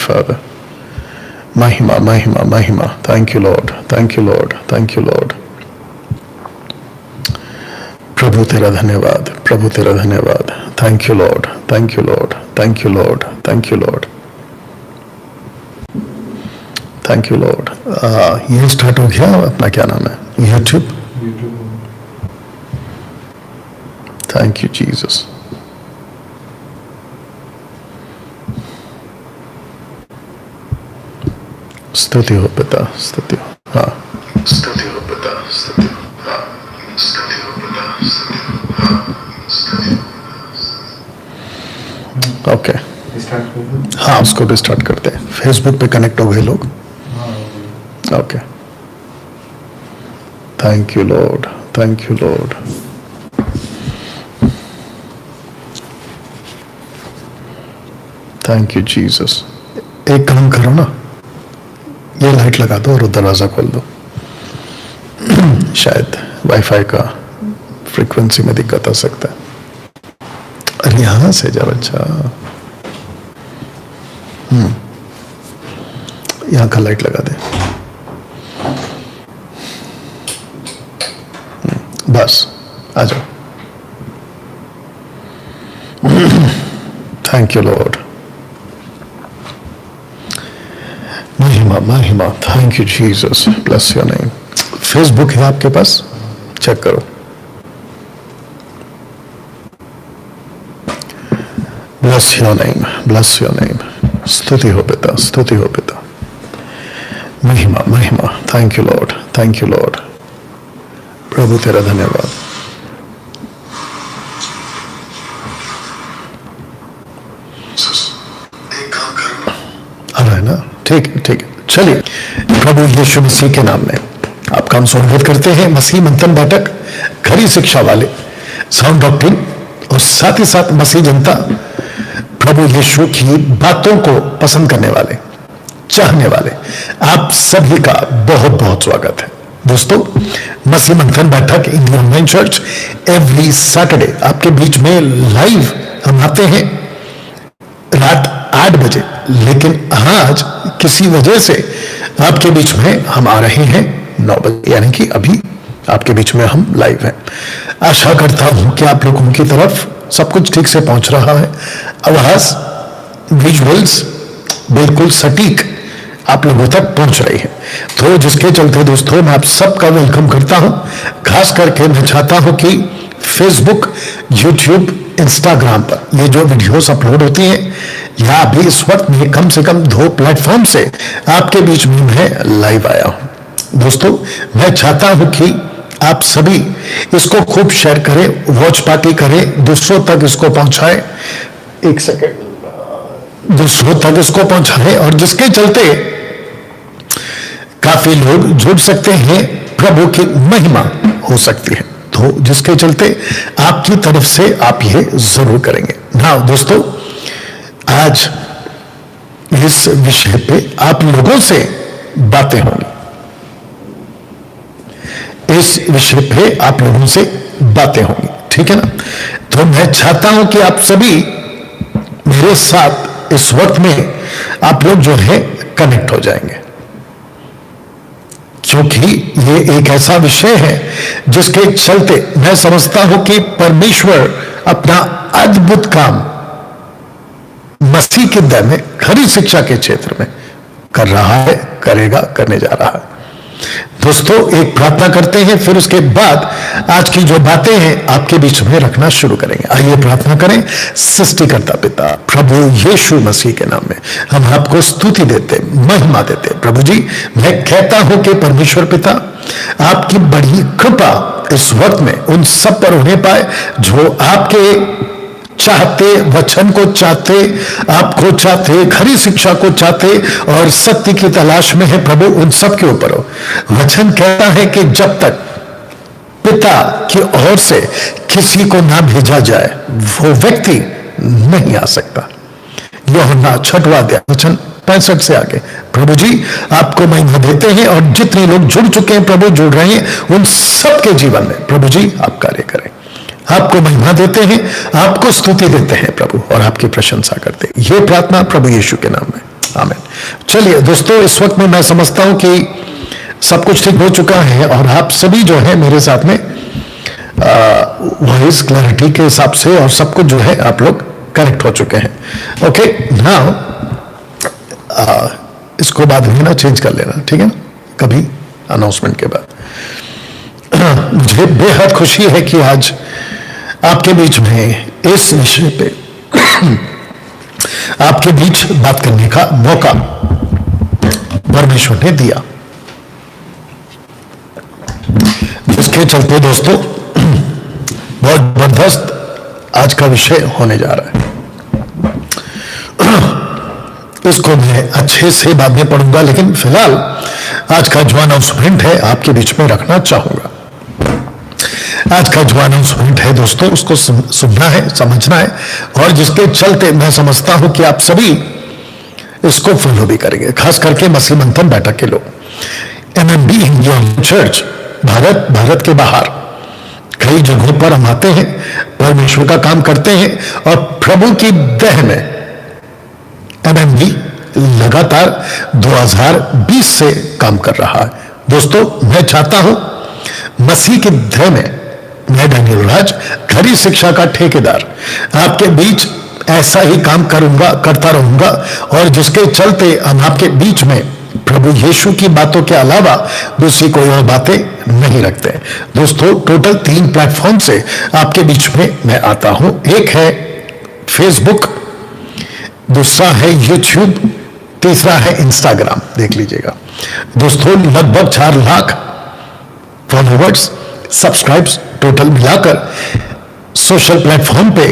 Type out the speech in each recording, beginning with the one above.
Father. Mahima, Mahima, Mahima. Thank you, Lord. Thank you, Lord. Thank you, Lord. प्रभु तेरा धन्यवाद, प्रभु तेरा धन्यवाद. Thank you, Lord. Thank you, Lord. Thank you, Lord. Thank you, Lord. Thank you, Lord. ये start हो गया अपना क्या नाम है? YouTube. Thank you, Jesus. स्तुति हो पिता, स्तुति हो. हाँ, स्तुति हो पिता, स्तुति हो. हाँ, स्तुति हो पिता, स्तुति हो. हाँ, स्तुति हो. ओके, हाँ, उसको भी स्टार्ट करते हैं. फेसबुक पे कनेक्ट हो गए लोग. Okay. Thank you Lord, thank you Lord. Thank you Jesus. एक काम करो ना, ये लाइट लगा दो और दरवाजा खोल दो. शायद वाईफाई का फ्रीक्वेंसी में दिक्कत आ सकता है. अरे यहां से जा बच्चा. यहां का लाइट लगा दे. बस आ जाओ. Thank you Lord. महिमा, महिमा. Thank you Jesus. Bless your name. Facebook है आपके पास? चेक करो. Bless your name, bless your name. स्तुति हो पिता, स्तुति हो पिता. महिमा, महिमा. Thank you Lord, thank you Lord. प्रभु तेरा धन्यवाद. आ रहा है ना? ठीक है, ठीक है. चलिए, प्रभु यीशु मसीह के नाम में आपका हम स्वागत करते हैं. मसीह मंथन बैठक, खरी शिक्षा वाले, साउंड डॉक्ट्रिन और साथ ही साथ मसीह जनता, प्रभु यीशु की बातों को पसंद करने वाले, चाहने वाले, आप सभी का बहुत बहुत स्वागत है. दोस्तों, मसीह मंथन बैठक Indian online church every Saturday आपके बीच में लाइव हम आते हैं रात 8 बजे. लेकिन आज किसी वजह से आपके बीच में हम आ रहे हैं 9 बजे, यानी कि अभी आपके बीच में हम लाइव हैं. आशा करता हूं कि आप लोगों की तरफ सब कुछ ठीक से पहुंच रहा है. आवाज, विजुअल्स बिल्कुल सटीक आप लोगों तक पहुंच रही है. तो जिसके चलते दोस्तों मैं आप सबका वेलकम करता हूं. खास करके मैं चाहता हूं कि फेसबुक, यूट्यूब, इंस्टाग्राम पर ये जो वीडियोस अपलोड होती हैं, या भी इस वक्त में कम से कम 2 प्लेटफॉर्म से आपके बीच में मैं लाइव आया हूं. दोस्तों, मैं चाहता हूं कि आप सभी इसको खूब शेयर करें, वॉच पार्टी करें, दूसरों तक इसको पहुंचाएं. एक सेकेंड. दूसरों तक इसको पहुंचाएं और जिसके चलते काफी लोग जुड़ सकते हैं, प्रभु की महिमा हो सकती है. तो जिसके चलते आपकी तरफ से आप ये जरूर करेंगे. हाँ दोस्तों, आज इस विषय पे आप लोगों से बातें होंगी. इस विषय पे आप लोगों से बातें होंगी, ठीक है ना? तो मैं चाहता हूं कि आप सभी मेरे साथ इस वक्त में आप लोग जो है कनेक्ट हो जाएंगे, क्योंकि ये एक ऐसा विषय है जिसके चलते मैं समझता हूं कि परमेश्वर अपना अद्भुत काम मसीह के दर में, खरी शिक्षा के क्षेत्र में कर रहा है, करेगा, करने जा रहा है. दोस्तों, एक प्रार्थना करते हैं, फिर उसके बाद आज की जो बातें हैं आपके बीच में रखना शुरू करेंगे. आइए प्रार्थना करें. सृष्टिकर्ता पिता प्रभु यीशु मसीह के नाम में हम आपको स्तुति देते, महिमा देते. प्रभु जी, मैं कहता हूं कि परमेश्वर पिता, आपकी बड़ी कृपा इस वक्त में उन सब पर होने पाए जो आपके चाहते, वचन को चाहते, आपको चाहते, खरी शिक्षा को चाहते और सत्य की तलाश में है. प्रभु, उन सब के ऊपर हो. वचन कहता है कि जब तक पिता की ओर से किसी को ना भेजा जाए वो व्यक्ति नहीं आ सकता. यूहन्ना 6वां अध्याय वचन 65 से आगे. प्रभु जी, आपको महिमा देते हैं और जितने लोग जुड़ चुके हैं, प्रभु जुड़ रहे हैं, उन सबके जीवन में प्रभु जी आप कार्य करें. आपको महिमा देते हैं, आपको स्तुति देते हैं प्रभु, और आपकी प्रशंसा करते हैं. ये प्रार्थना प्रभु यीशु के नाम में, आमीन। चलिए दोस्तों, इस वक्त में मैं समझता हूं कि सब कुछ ठीक हो चुका है और आप सभी जो है मेरे साथ में वॉइस क्लैरिटी के हिसाब से और सब कुछ जो है आप लोग करेक्ट हो चुके हैं। ओके, नाउ इसको बाद में ना चेंज कर लेना, ठीक है ना, कभी अनाउंसमेंट के बाद। मुझे बेहद खुशी है कि आज आपके बीच में इस विषय पे आपके बीच बात करने का मौका परमेश्वर ने दिया, जिसके चलते दोस्तों बहुत जबरदस्त आज का विषय होने जा रहा है। इसको मैं अच्छे से बाद में पढ़ूंगा, लेकिन फिलहाल आज का जो अनाउंसमेंट है आपके बीच में रखना चाहूंगा। आज का जो अनाउंसमेंट है दोस्तों, उसको सुनना है, समझना है, और जिसके चलते मैं समझता हूं कि आप सभी इसको फॉलो भी करेंगे, खास करके मसीह मंथन बैठक के लोग। एमएमबी इंडिया चर्च भारत के बाहर कई जगहों पर हम आते हैं, परमेश्वर का काम करते हैं, और प्रभु की देह में एमएमबी लगातार 2020 से काम कर रहा है। दोस्तों, मैं चाहता हूं मसीह की देह में मैं डैनियल राज, खरी शिक्षा का ठेकेदार, आपके बीच ऐसा ही काम करता रहूंगा, और जिसके चलते हम आपके बीच में प्रभु यीशु की बातों के अलावा दूसरी कोई और बातें नहीं रखते। दोस्तों, टोटल 3 प्लेटफॉर्म से आपके बीच में मैं आता हूं। एक है फेसबुक, दूसरा है यूट्यूब, तीसरा है इंस्टाग्राम। देख लीजिएगा दोस्तों, लगभग 4 लाख फॉलोवर्स, सब्सक्राइब्स टोटल मिलाकर सोशल प्लेटफॉर्म पे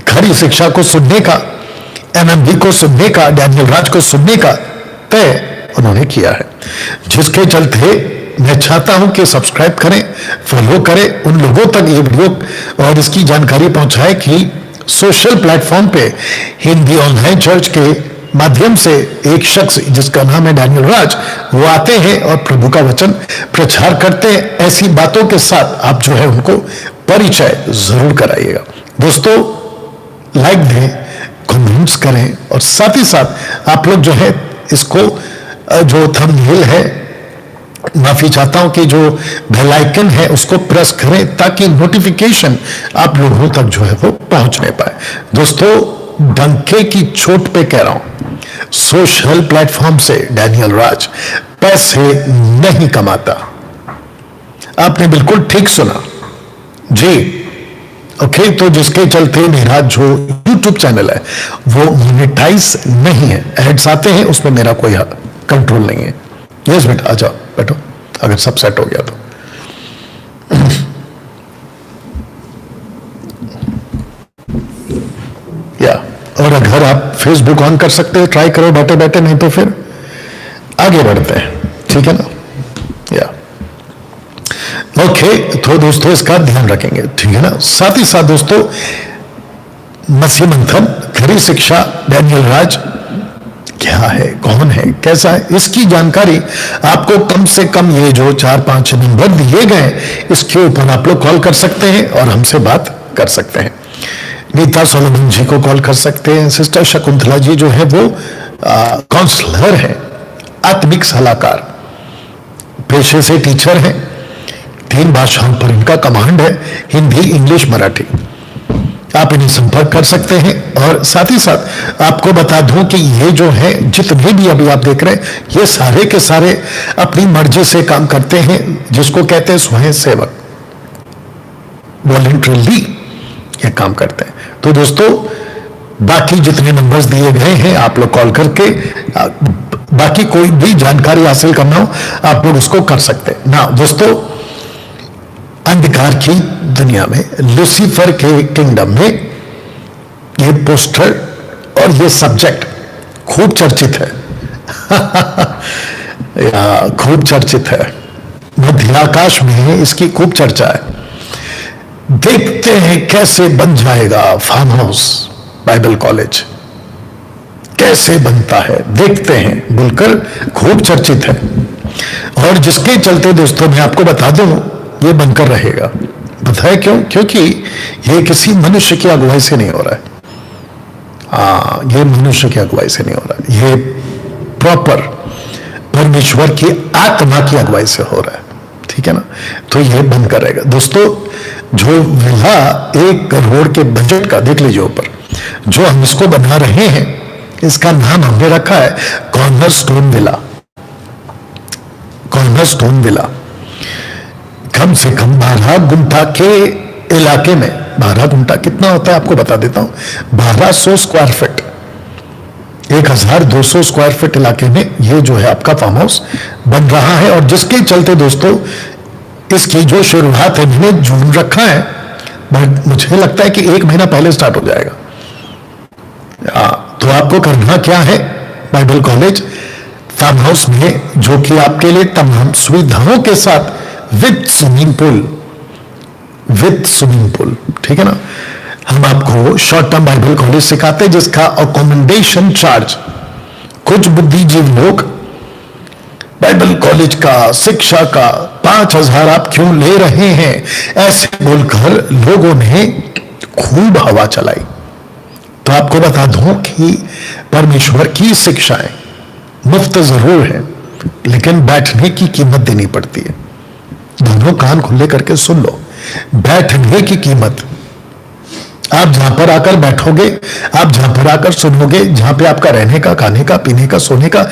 खरी शिक्षा को सुनने का, एमएमबी को सुनने का, डैनियल राज को सुनने का तय उन्होंने किया है, जिसके चलते मैं चाहता हूं कि सब्सक्राइब करें, फॉलो करें, उन लोगों तक ये वीडियो और इसकी जानकारी पहुंचाएं कि सोशल प्लेटफॉर्म पे हिंदी ऑनलाइन चर्च के माध्यम से एक शख्स जिसका नाम है डैनियल राज, वो आते हैं और प्रभु का वचन प्रचार करते हैं। ऐसी बातों के साथ आप जो है उनको परिचय जरूर कराइएगा। दोस्तों, लाइक दें, कमेंट्स करें, और साथ ही साथ आप लोग जो है इसको जो थंबनेल है, माफी चाहता हूं कि जो बेल आइकन है उसको प्रेस करें, ताकि नोटिफिकेशन आप लोगों तक जो है वो पहुंचने पाए। दोस्तों, डंके की चोट पे कह रहा हूं, सोशल प्लेटफॉर्म से डैनियल राज पैसे नहीं कमाता। आपने बिल्कुल ठीक सुना जी। ओके, तो जिसके चलते मेरा जो यूट्यूब चैनल है वो मोनेटाइज नहीं है, एड्स आते हैं, उसमें मेरा कोई कंट्रोल नहीं है। यस बेटा, आ जाओ, बैठो, अगर सब सेट हो गया तो। या और अगर आप फेसबुक ऑन कर सकते हो, ट्राई करो बैठे बैठे, नहीं तो फिर आगे बढ़ते हैं, ठीक है ना। या ओके, तो दोस्तों इसका ध्यान रखेंगे, ठीक है ना। साथ ही साथ दोस्तों, मसीह मंथन, खरी शिक्षा, डैनियल राज क्या है, कौन है, कैसा है, इसकी जानकारी आपको कम से कम ये जो 4-5 नंबर दिए गए, इसके ऊपर आप लोग कॉल कर सकते हैं और हमसे बात कर सकते हैं। नीता सोलोमन जी को कॉल कर सकते हैं। सिस्टर शकुंतला जी जो है वो काउंसलर है, आत्मिक सलाहकार, पेशे से टीचर हैं, 3 भाषाओं पर इनका कमांड है, हिंदी, इंग्लिश, मराठी। आप इन्हें संपर्क कर सकते हैं। और साथ ही साथ आपको बता दूं कि ये जो है जितने भी अभी आप देख रहे हैं, ये सारे के सारे अपनी मर्जी से काम करते हैं, जिसको कहते हैं स्वयं सेवक, वॉलंटरली ये काम करते हैं। तो दोस्तों, बाकी जितने नंबर्स दिए गए हैं आप लोग कॉल करके बाकी कोई भी जानकारी हासिल करना हो आप लोग उसको कर सकते हैं ना। दोस्तों, अंधकार की दुनिया में, लूसीफर के किंगडम में ये पोस्टर और ये सब्जेक्ट खूब चर्चित है। या खूब चर्चित है, मध्य आकाश में इसकी खूब चर्चा है। देखते हैं कैसे बन जाएगा फार्म हाउस बाइबल कॉलेज, कैसे बनता है देखते हैं बोलकर खूब चर्चित है। और जिसके चलते दोस्तों मैं आपको बता दूं, ये बनकर रहेगा। पता है क्यों? क्योंकि ये किसी मनुष्य की अगुवाई से नहीं हो रहा है। ये मनुष्य की अगुवाई से नहीं हो रहा, ये प्रॉपर परमेश्वर की आत्मा की अगुवाई से हो रहा है, ठीक है ना। तो ये बंद करेगा दोस्तों। जो विला 1 करोड़ के बजट का देख लीजिए ऊपर, जो हम इसको बना रहे हैं, इसका नाम हमने रखा है कॉर्नरस्टोन विला। कॉर्नरस्टोन विला कम से कम 12 गुंठा के इलाके में, 12 गुंठा कितना होता है आपको बता देता हूं, 1200 स्क्वायर फीट, 1200 स्क्वायर फीट इलाके में ये जो है आपका फार्म हाउस बन रहा है। और जिसके चलते दोस्तों इसकी जो शुरुआत है मैंने जून रखा है, बट मुझे लगता है कि 1 महीना पहले स्टार्ट हो जाएगा। तो आपको करना क्या है, बाइबल कॉलेज फार्म हाउस में, जो कि आपके लिए तमाम सुविधाओं के साथ विद स्विमिंग पूल, ठीक है ना। हम आपको शॉर्ट टर्म बाइबल कॉलेज सिखाते हैं, जिसका अकोमोडेशन चार्ज कुछ बुद्धिजीवी लोग बाइबल कॉलेज का, शिक्षा का 5,000 आप क्यों ले रहे हैं, ऐसे बोलकर लोगों ने खूब हवा चलाई। तो आपको बता दूं कि परमेश्वर की शिक्षाएं मुफ्त जरूर है, लेकिन बैठने की कीमत देनी पड़ती है। दोनों कान खुले करके सुन लो, बैठने की कीमत, आप जहां पर आकर बैठोगे, आप जहां पर आकर सुनोगे, जहां पे आपका रहने का, खाने का, पीने का, सोने का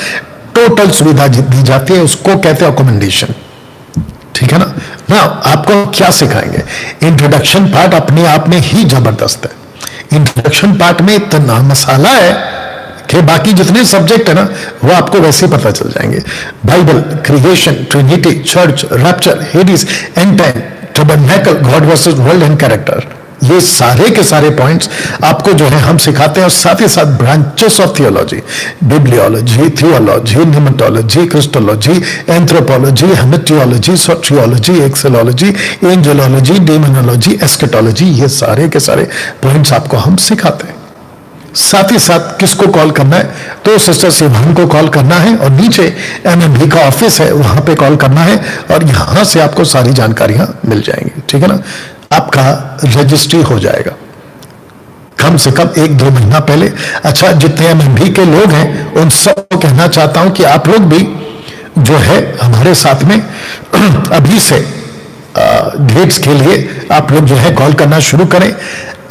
टोटल सुविधा दी जाती है, उसको कहते हैं अकोमोडेशन, ठीक है ना। ना आपको क्या सिखाएंगे, इंट्रोडक्शन पार्ट अपने आप में ही जबरदस्त है। इंट्रोडक्शन पार्ट में इतना मसाला है कि बाकी जितने सब्जेक्ट है ना वो आपको वैसे पता चल जाएंगे। Bible, creation, Trinity, church, rapture, हेडिस, and time, tabernacle, God versus world and character, ये सारे के सारे पॉइंट्स आपको जो है हम सिखाते हैं। और साथ ही साथ branches of theology, bibliology, theology, pneumatology, christology, anthropology, hamartiology, soteriology, ecclesiology, angelology, demonology, eschatology, ये सारे के सारे पॉइंट्स आपको हम सिखाते हैं। साथ ही साथ किसको कॉल करना है, तो सिस्टर सिवान को कॉल करना है, और नीचे एमएमबी का ऑफिस है, वहां पे कॉल करना है, और यहां से आपको सारी जानकारियां मिल जाएंगी, ठीक है ना। आपका रजिस्ट्री हो जाएगा कम से कम 1-2 महीना पहले। अच्छा, जितने एमएमबी के लोग हैं उन सबको कहना चाहता हूं कि आप लोग भी जो है हमारे साथ में अभी से डेट्स के लिए आप लोग जो है कॉल करना शुरू करें।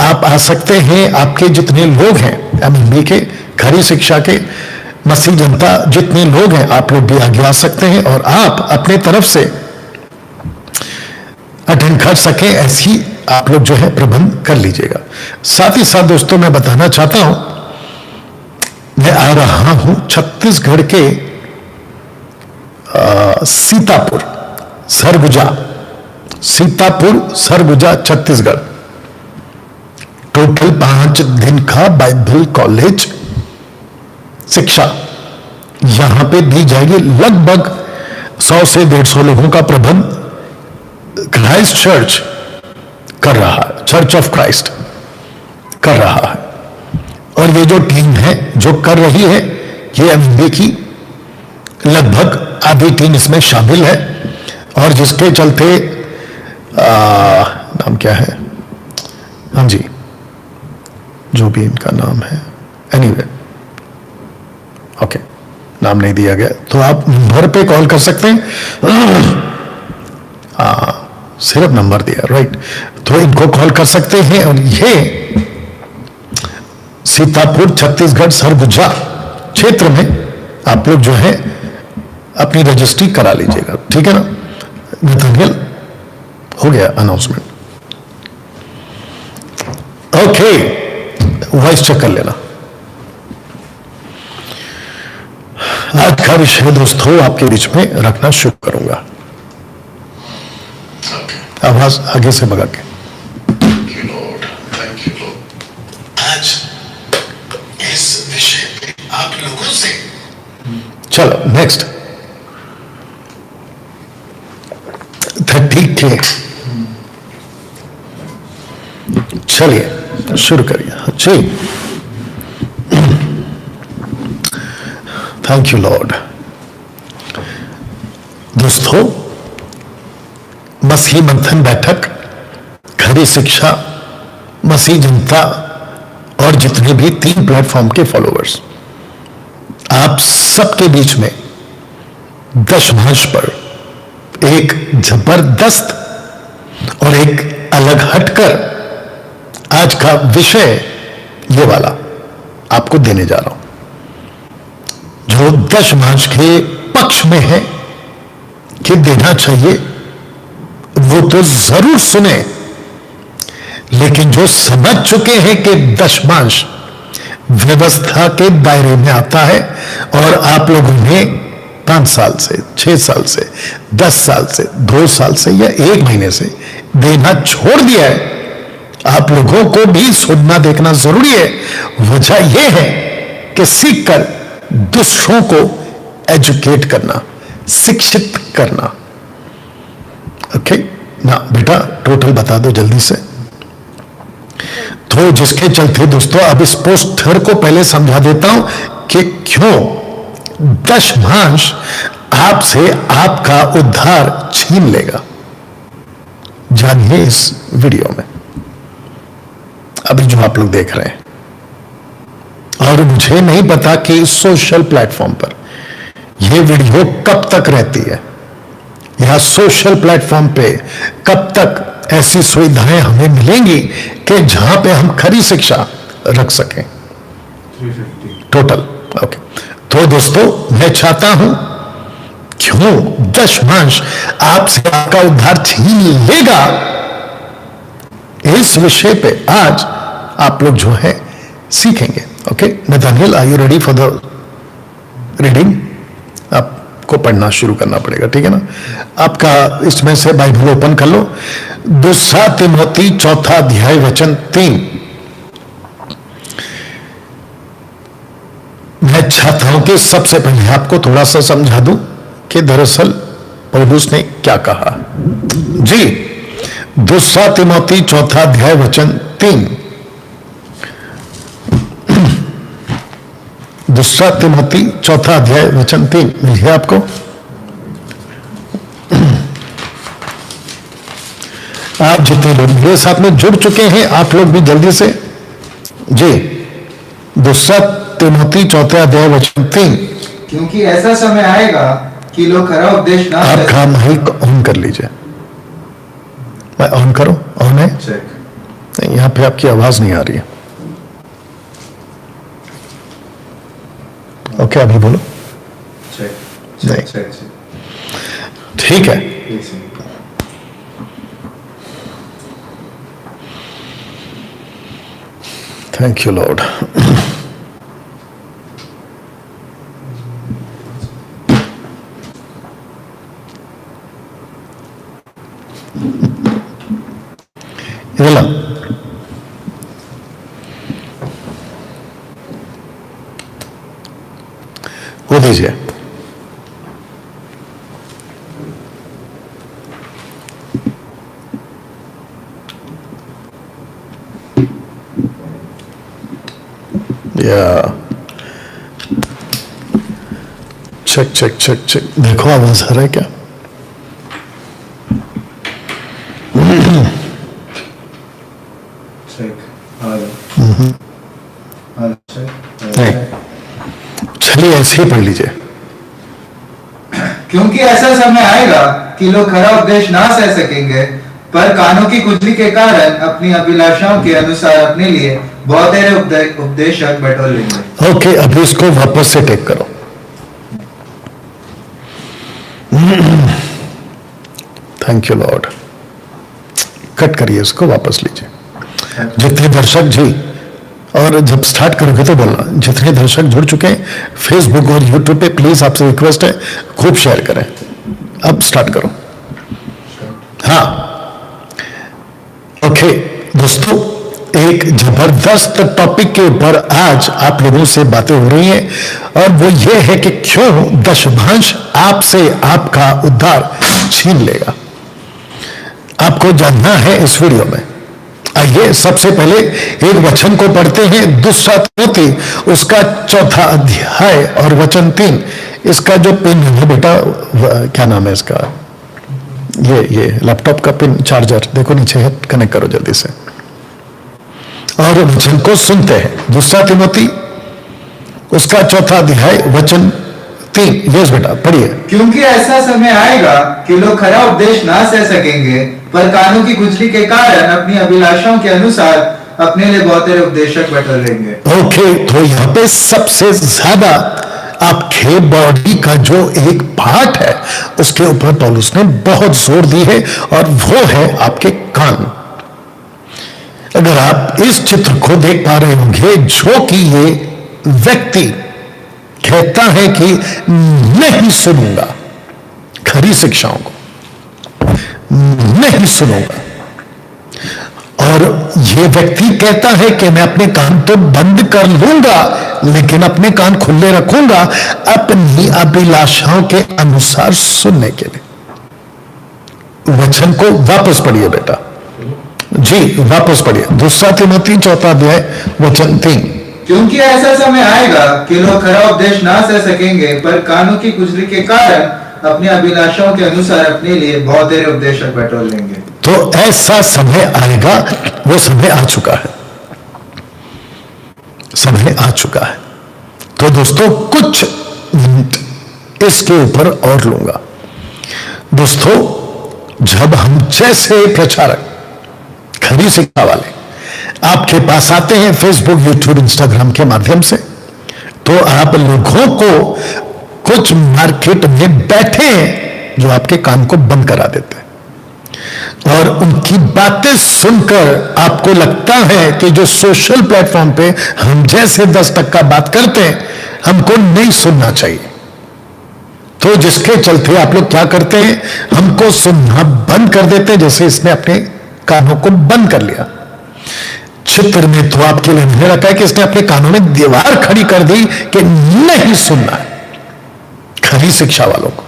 आप आ सकते हैं, आपके जितने लोग हैं एमएमबी के, खरी शिक्षा के, मसीह जनता जितने लोग हैं, आप लोग भी आगे आ सकते हैं, और आप अपने तरफ से अटेंड कर सके ऐसी आप लोग जो है प्रबंध कर लीजिएगा। साथ ही साथ दोस्तों मैं बताना चाहता हूं, मैं आ रहा हूं छत्तीसगढ़ के सीतापुर सरगुजा छत्तीसगढ़। टोटल 5 दिन का बाइबल कॉलेज शिक्षा यहां पे दी जाएगी। लगभग 100 से 150 लोगों का प्रबंध क्राइस्ट चर्च कर रहा है, चर्च ऑफ क्राइस्ट कर रहा है। और ये जो टीम है जो कर रही है, ये एमबी की लगभग आधी टीम इसमें शामिल है, और जिसके चलते नाम क्या है, हाँ जी, जो भी इनका नाम है, एनीवे ओके, नाम नहीं दिया गया, तो आप नंबर पे कॉल कर सकते हैं। सिर्फ नंबर दिया, राइट, तो इनको कॉल कर सकते हैं। और ये सीतापुर छत्तीसगढ़ सरगुजा क्षेत्र में आप लोग जो है अपनी रजिस्ट्री करा लीजिएगा, ठीक है ना। नथानियल, हो गया अनाउंसमेंट, ओके, वॉइस चेक कर लेना। आज का विषय दोस्तों आपके बीच में रखना शुरू करूंगा, आवाज आगे से भगा के। आज इस विषय पे आप लोगों से, चलो नेक्स्ट 30K, चलिए शुरू करिए जी। Thank you Lord. दोस्तों, मसीह मंथन बैठक, खरी शिक्षा, मसीह जनता और जितने भी 3 प्लेटफॉर्म के फॉलोअर्स, आप सबके बीच में दशमांश पर एक जबरदस्त और एक अलग हटकर आज का विषय ये वाला आपको देने जा रहा हूं, जो दशमांश के पक्ष में है कि देना चाहिए वो तो जरूर सुने, लेकिन जो समझ चुके हैं कि दशमांश व्यवस्था के दायरे में आता है और आप लोगों ने 5 साल से, 6 साल से, 10 साल से, 2 साल से या 1 महीने से देना छोड़ दिया है, आप लोगों को भी सुनना देखना जरूरी है। वजह यह है कि सीखकर दूसरों को एजुकेट करना, शिक्षित करना। ओके ना बेटा, टोटल बता दो जल्दी से। तो जिसके चलते दोस्तों अब इस पोस्टर को पहले समझा देता हूं कि क्यों दशमांश आपसे आपका उद्धार छीन लेगा। जानिए इस वीडियो में, अभी जो आप लोग देख रहे हैं। और मुझे नहीं पता कि सोशल प्लेटफॉर्म पर यह वीडियो कब तक रहती है, या सोशल प्लेटफॉर्म पे कब तक ऐसी सुविधाएं हमें मिलेंगी कि जहां पे हम खरी शिक्षा रख सकें। 350 टोटल। ओके, तो दोस्तों मैं चाहता हूं क्यों दशमांश आपसे आपका उद्धार छीन लेगा, इस विषय पे आज आप लोग जो है सीखेंगे। Okay Nathaniel, are you ready for the reading? आपको पढ़ना शुरू करना पड़ेगा, ठीक है ना? आपका इसमें से बाइबल ओपन कर लो, 2 तिमोथी 4 अध्याय वचन 3। मैं चाहता हूं कि सबसे पहले आपको थोड़ा सा समझा दूं कि दरअसल पौलुस ने क्या कहा। जी, 2 तिमोथी 4 अध्याय वचन 3। 2 तिमोथी 4 अध्याय वचन 3 मिल गया आपको? आप जितने लोग मेरे साथ में जुड़ चुके हैं, आप लोग भी जल्दी से जी। 2 तिमोथी 4 अध्याय वचन 3। क्योंकि ऐसा समय आएगा कि लोग खरा उपदेश ना आपका माइक ऑन कर लीजिए। मैं ऑन करो, ऑन है? चेक नहीं, यहां पे आपकी आवाज नहीं आ रही है। ओके, अभी बोलो। चेक नहीं। चेक चेक ठीक है, थैंक यू लॉर्ड। बोला वो दीजिए। या चेक चेक चेक चेक, देखो आवाज आ रहा है क्या? चेक नहीं, चलिए ऐसे ही पढ़ लीजिए। क्योंकि ऐसा समय आएगा कि लोग खरा उपदेश ना सह सकेंगे, पर कानों की खुजली के कारण अपनी अभिलाषाओं के अनुसार अपने लिए बहुत उपदेशक बटोर लेंगे। ओके, अभी इसको वापस से टेक करो। Thank you Lord. कट करिए इसको, वापस लीजिए। जितने दर्शक जी, और जब स्टार्ट करोगे तो बोलना, जितने दर्शक जुड़ चुके हैं फेसबुक और यूट्यूब पे, प्लीज आपसे रिक्वेस्ट है खूब शेयर करें। अब स्टार्ट करो। हाँ, ओके दोस्तों, एक जबरदस्त टॉपिक के ऊपर आज आप लोगों से बातें हो रही हैं, और वो ये है कि क्यों दशमांश आपसे आपका उद्धार छीन लेगा। आपको जानना है इस वीडियो में। आइए सबसे पहले एक वचन को पढ़ते हैं, 2 तिमोथी उसका 4 अध्याय और वचन 3। इसका जो पिन है बेटा, क्या नाम है इसका, ये लैपटॉप का पिन चार्जर देखो नीचे है, कनेक्ट करो जल्दी से। और वचन को सुनते हैं। दूसरा तिमोथी उसका 4 अध्याय वचन 3। यस बेटा पढ़िए। क्योंकि ऐसा समय आएगा कि लोग खरा उपदेश ना सह सकेंगे, पर कानों की खुजली के कारण अपनी अभिलाषाओं के अनुसार अपने लिए बहुतेरे उपदेशक बटोर लेंगे। ओके, तो यहाँ पे सबसे ज्यादा आपके बॉडी का जो एक पार्ट है उसके ऊपर पौलुस ने बहुत जोर दी है, और वो है आपके कान। अगर आप इस चित्र को देख पा रहे होंगे, जो कि ये व्यक्ति कहता है कि नहीं सुनूंगा खरी शिक्षाओं को, नहीं सुनूंगा, और ये व्यक्ति कहता है कि मैं अपने कान तो बंद कर लूंगा लेकिन अपने कान खुले रखूंगा अपनी अभिलाषाओं के अनुसार सुनने के लिए। वचन को वापस पढ़िए बेटा जी, वापस पढ़िए। दूसरा तिमोथी 4 अध्याय वचन 3। क्योंकि ऐसा समय आएगा कि लोग खरा उपदेश ना सह सकेंगे, पर कानों की खुजली के कारण अपनी अभिलाषाओं के अनुसार अपने लिए बहुतेरे उपदेशक बटोर लेंगे। तो ऐसा समय आएगा, वो समय आ चुका है, समय आ चुका है। तो दोस्तों कुछ मिनट इसके ऊपर और लूंगा। दोस्तों, जब हम जैसे प्रचारक खरी शिक्षा वाले आपके पास आते हैं फेसबुक, यूट्यूब, इंस्टाग्राम के माध्यम से, तो आप लोगों को कुछ मार्केट में बैठे हैं जो आपके कान को बंद करा देते हैं, और उनकी बातें सुनकर आपको लगता है कि जो सोशल प्लेटफॉर्म पे हम जैसे 10% बात करते हैं हमको नहीं सुनना चाहिए। तो जिसके चलते आप लोग क्या करते हैं, हमको सुनना बंद कर देते हैं, जैसे इसने अपने कानों को बंद कर लिया। चित्र में तो आपके लिए नहीं रखा है कि इसने अपने कानों में दीवार खड़ी कर दी कि नहीं सुनना है खरी शिक्षा वालों को,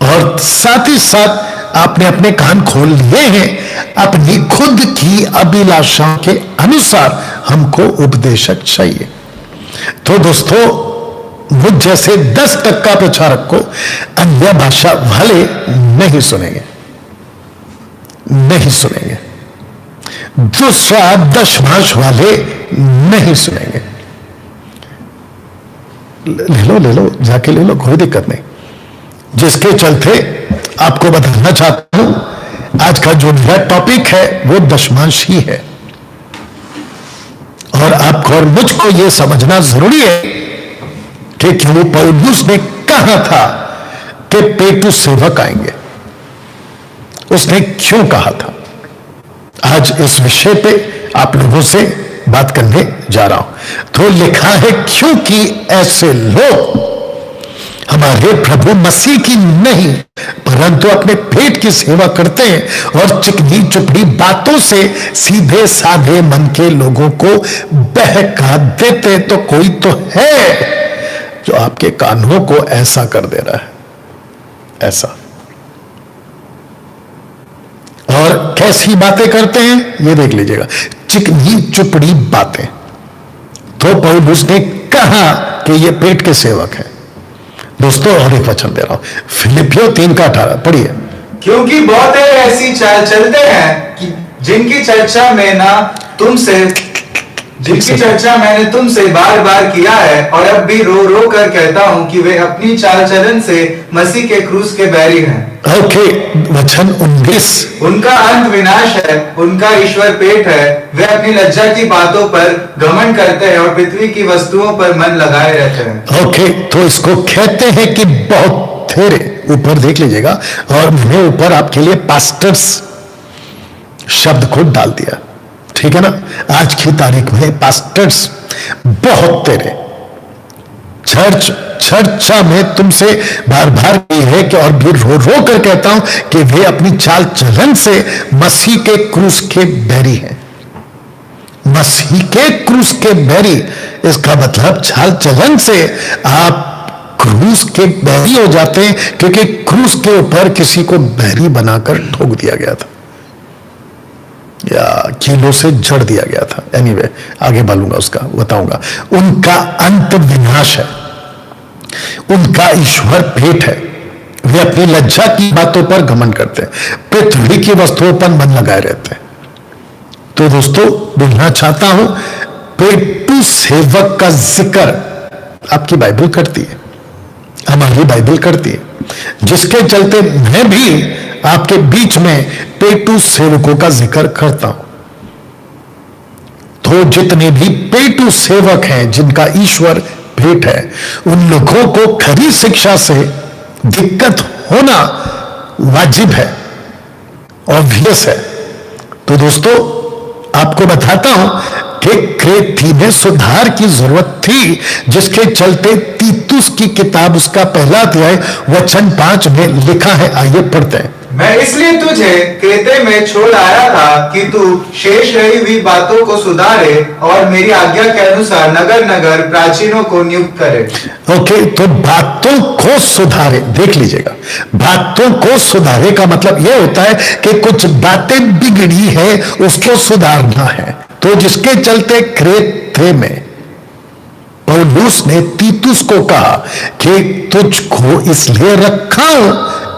और साथ ही साथ आपने अपने कान खोल लिए हैं अपनी खुद की अभिलाषाओं के अनुसार हमको उपदेशक चाहिए। तो दोस्तों, मुझ जैसे 10% प्रचारक को अन्य भाषा वाले नहीं सुनेंगे, नहीं सुनेंगे। दूसरा दशमांश वाले नहीं सुनेंगे। ले लो जाके ले लो, कोई दिक्कत नहीं। जिसके चलते आपको बताना चाहता हूं, आज का जो मेरा टॉपिक है वो दशमांश ही है, और आपको और मुझको यह समझना जरूरी है कि क्यों पौलुस ने कहा था कि पेटू सेवक आएंगे। उसने क्यों कहा था, आज इस विषय पे आप लोगों से बात करने जा रहा हूं। तो लिखा है, क्योंकि ऐसे लोग हमारे प्रभु मसीह की नहीं परंतु अपने पेट की सेवा करते हैं, और चिकनी चुपड़ी बातों से सीधे साधे मन के लोगों को बहका देते। तो कोई तो है जो आपके कानों को ऐसा कर दे रहा है, ऐसा। और कैसी बातें करते हैं ये देख लीजिएगा, चिकनी चुपड़ी बातें। तो पौलुस ने कहा कि ये पेट के सेवक है। दोस्तों, और एक वचन दे रहा हूं, फिलिपियों 3:18 पढ़िए। क्योंकि बहुत ऐसी चाल चलते हैं कि जिनकी चर्चा मैंने तुमसे बार बार किया है, और अब भी रो रो कर कहता हूं कि वे अपनी चाल चलन से मसीह के क्रूस के बैरी हैं। ओके, वचन 19। उनका अंत विनाश है, उनका ईश्वर पेट है, वे अपनी लज्जा की बातों पर घमंड करते हैं और पृथ्वी की वस्तुओं पर मन लगाए रहते हैं। ओके, तो इसको कहते हैं कि बहुत थेरे, ऊपर देख लीजिएगा, और मैंने ऊपर आपके लिए पास्टर्स शब्द को डाल दिया, ठीक है ना। आज की तारीख में पास्टर्स बहुत तेरे, चर्चा में तुमसे बार बार ये है कि, और भी रो रो कर कहता हूं कि वे अपनी चाल चलन से मसीह के क्रूस के बैरी हैं। मसीह के क्रूस के बैरी, इसका मतलब चाल चलन से आप क्रूस के बैरी हो जाते हैं, क्योंकि क्रूस के ऊपर किसी को बैरी बनाकर ठोक दिया गया था, या कीलों से जड़ दिया गया था। एनीवे, आगे बोलूंगा, उसका बताऊंगा। उनका अंत विनाश है, उनका ईश्वर पेट है, वे अपनी लज्जा की बातों पर घमंड करते हैं, पृथ्वी की वस्तुओं पर मन लगाए रहते हैं। तो दोस्तों बोलना चाहता हूं, पेटू सेवक का जिक्र आपकी बाइबल करती है, हमारी बाइबल करती है, जिसके चलते मैं भी आपके बीच में पेटू सेवकों का जिक्र करता हूं। तो जितने भी पेटू सेवक हैं जिनका ईश्वर भेंट है, उन लोगों को खरी शिक्षा से दिक्कत होना वाजिब है, ऑब्वियस है। तो दोस्तों आपको बताता हूं कि क्रेती में सुधार की जरूरत थी, जिसके चलते तीतुस की किताब उसका पहला अध्याय वचन 5 में लिखा है, आइए पढ़ते हैं। मैं इसलिए तुझे क्रेते में छोड़ आया था कि तू शेष रही हुई बातों को सुधारे और मेरी आज्ञा के अनुसार नगर नगर प्राचीनों को नियुक्त करे। ओके, तो बातों को सुधारे, देख लीजिएगा, बातों को सुधारे का मतलब यह होता है कि कुछ बातें बिगड़ी है, उसको सुधारना है। तो जिसके चलते क्रेते में पौलुस ने तीतुस को कहा कि तुझको इसलिए रखा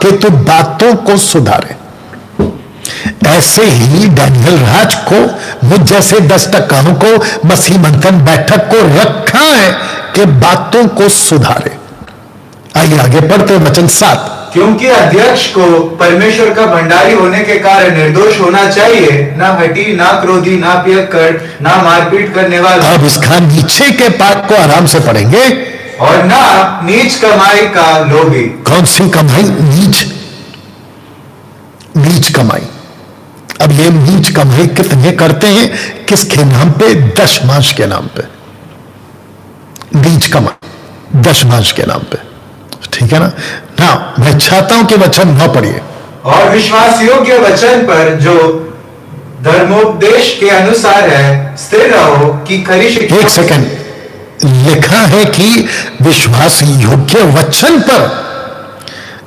कि तू बातों को सुधारे। ऐसे ही डैनियल राज को, मुझ जैसे 10 टक्काओं को, मसीह मंथन बैठक को रखा है कि बातों को सुधारे। आइए आगे पढ़ते वचन 7। क्योंकि अध्यक्ष को परमेश्वर का भंडारी होने के कारण निर्दोष होना चाहिए, ना हठी, ना क्रोधी, ना पियक्कड़, ना मारपीट करने वाला। अब इसका नीचे के पाठ को आराम से पढ़ेंगे। और ना नीच कमाई का लोभी। कौन सी कमाई? नीच, नीच कमाई। अब ये नीच कमाई कितने करते हैं? किसके नाम पे? दशमांश के नाम पे नीच कमाई, दशमांश के नाम पे, ठीक है ना। मैं चाहता हूं कि वचन न पढ़िए। और विश्वासियों के वचन पर जो धर्मोपदेश के अनुसार है स्थिर रहो कि खरी शिक्षा। एक सेकंड, लिखा है कि विश्वास योग्य वचन पर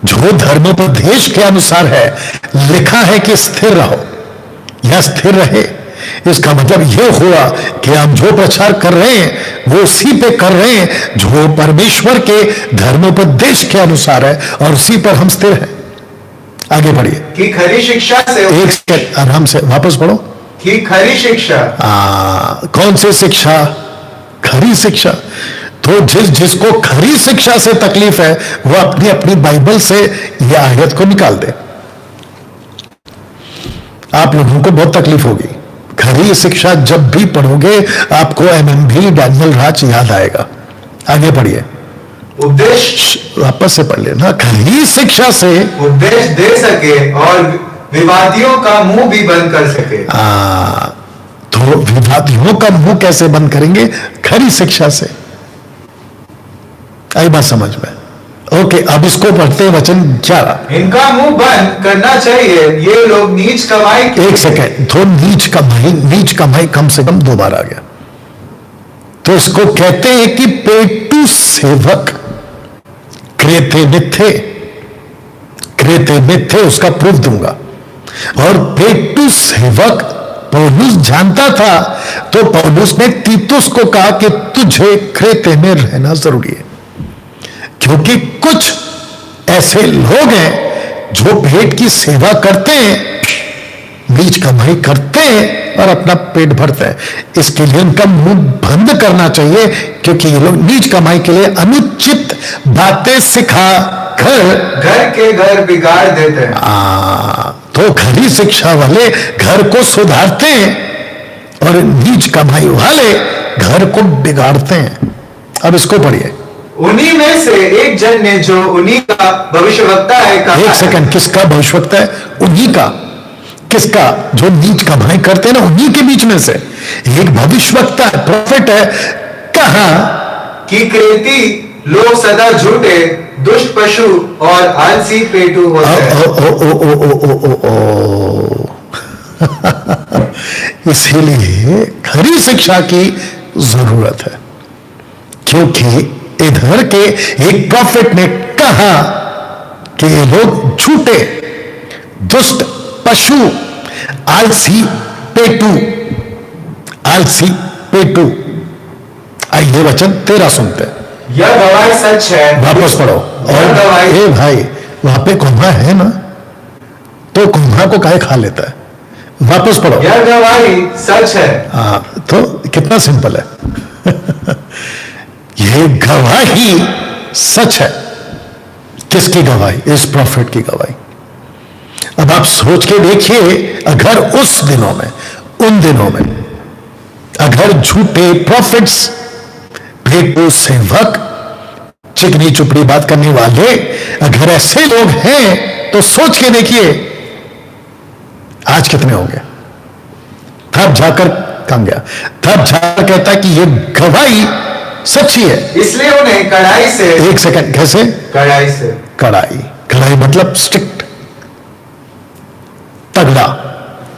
जो धर्मोपदेश के अनुसार है, लिखा है कि स्थिर रहो या स्थिर रहे। इसका मतलब यह हुआ कि हम जो प्रचार कर रहे हैं वो उसी पे कर रहे हैं जो परमेश्वर के धर्मोपदेश के अनुसार है, और उसी पर हम स्थिर हैं। आगे बढ़िए। कि खरी शिक्षा से, एक सेकंड आराम से वापस पढ़ो। कि खरी शिक्षा, कौन सी शिक्षा? खरी शिक्षा। तो जिसको खरी शिक्षा से तकलीफ है वो अपनी अपनी बाइबल से यह आयत को निकाल दे। आप लोगों को बहुत तकलीफ होगी। खरी शिक्षा जब भी पढ़ोगे आपको MMV डैनियल राज याद आएगा। आगे पढ़िए। उपदेश, वापस से पढ़ लेना। खरी शिक्षा से उपदेश दे सके और विवादियों का मुंह भी बंद कर सके। तो विवादियों का मुंह कैसे बंद करेंगे? खरी शिक्षा से। आई बात समझ में? ओके, अब इसको पढ़ते हैं वचन 11। इनका मुंह बंद करना चाहिए, ये लोग नीच कमाई। एक सेकेंड, तो नीच कमाई कम से कम 2 बार आ गया। तो इसको कहते हैं कि पेटू सेवक क्रेते में थे, उसका प्रूफ दूंगा। और पेटू सेवक पौलुस जानता था, तो पौलुस ने तीतुस को कहा कि तुझे क्रेते में रहना जरूरी है, क्योंकि कुछ ऐसे लोग हैं जो भेंट की सेवा करते हैं, नीच कमाई करते हैं और अपना पेट भरते हैं। इसके लिए उनका मुंह बंद करना चाहिए, क्योंकि ये लोग नीच कमाई के लिए अनुचित बातें सिखा घर के घर बिगाड़ देते हैं। तो खरी शिक्षा वाले घर को सुधारते हैं और नीच कमाई वाले घर को बिगाड़ते हैं। अब इसको पढ़िए। उन्हीं में से एक जन ने, जो उन्हीं का भविष्यवक्ता है, कहा। एक सेकंड, किसका भविष्यवक्ता है? उन्हीं का। किसका? जो नीच कमाई करते हैं ना, उन्हीं के बीच में से एक भविष्यवक्ता है, प्रॉफिट है। कहा कि क्रेती लोग सदा झूठे, दुष्ट पशु और आलसी पेटू होते हैं। इसीलिए खरी शिक्षा की जरूरत है, क्योंकि इधर के एक प्रॉफिट ने कहा कि ये लोग झूठे, दुष्ट पशु, आलसी पेटू, आलसी पेटू। आइए वचन 13 सुनते हैं। यह गवाही सच है। वापस पढ़ो। और ए भाई, वहां पे कुम्हा है ना, तो कुम्हा को काहे खा लेता है? वापस पढ़ो। यह गवाही सच है। हाँ, तो कितना सिंपल है। ये गवाही सच है। किसकी गवाही? इस प्रॉफिट की गवाही। अब आप सोच के देखिए, अगर उस दिनों में, उन दिनों में अगर झूठे प्रॉफिट्स, भेटू सेवक, चिकनी चुपड़ी बात करने वाले अगर ऐसे लोग हैं, तो सोच के देखिए आज कितने होंगे। तब जाकर काम गया, तब जाकर कहता कि ये गवाही सच्ची है, इसलिए उन्हें कड़ाई से। एक सेकंड, कैसे? कड़ाई से। कड़ाई, कड़ाई मतलब स्ट्रिक्ट, तगड़ा।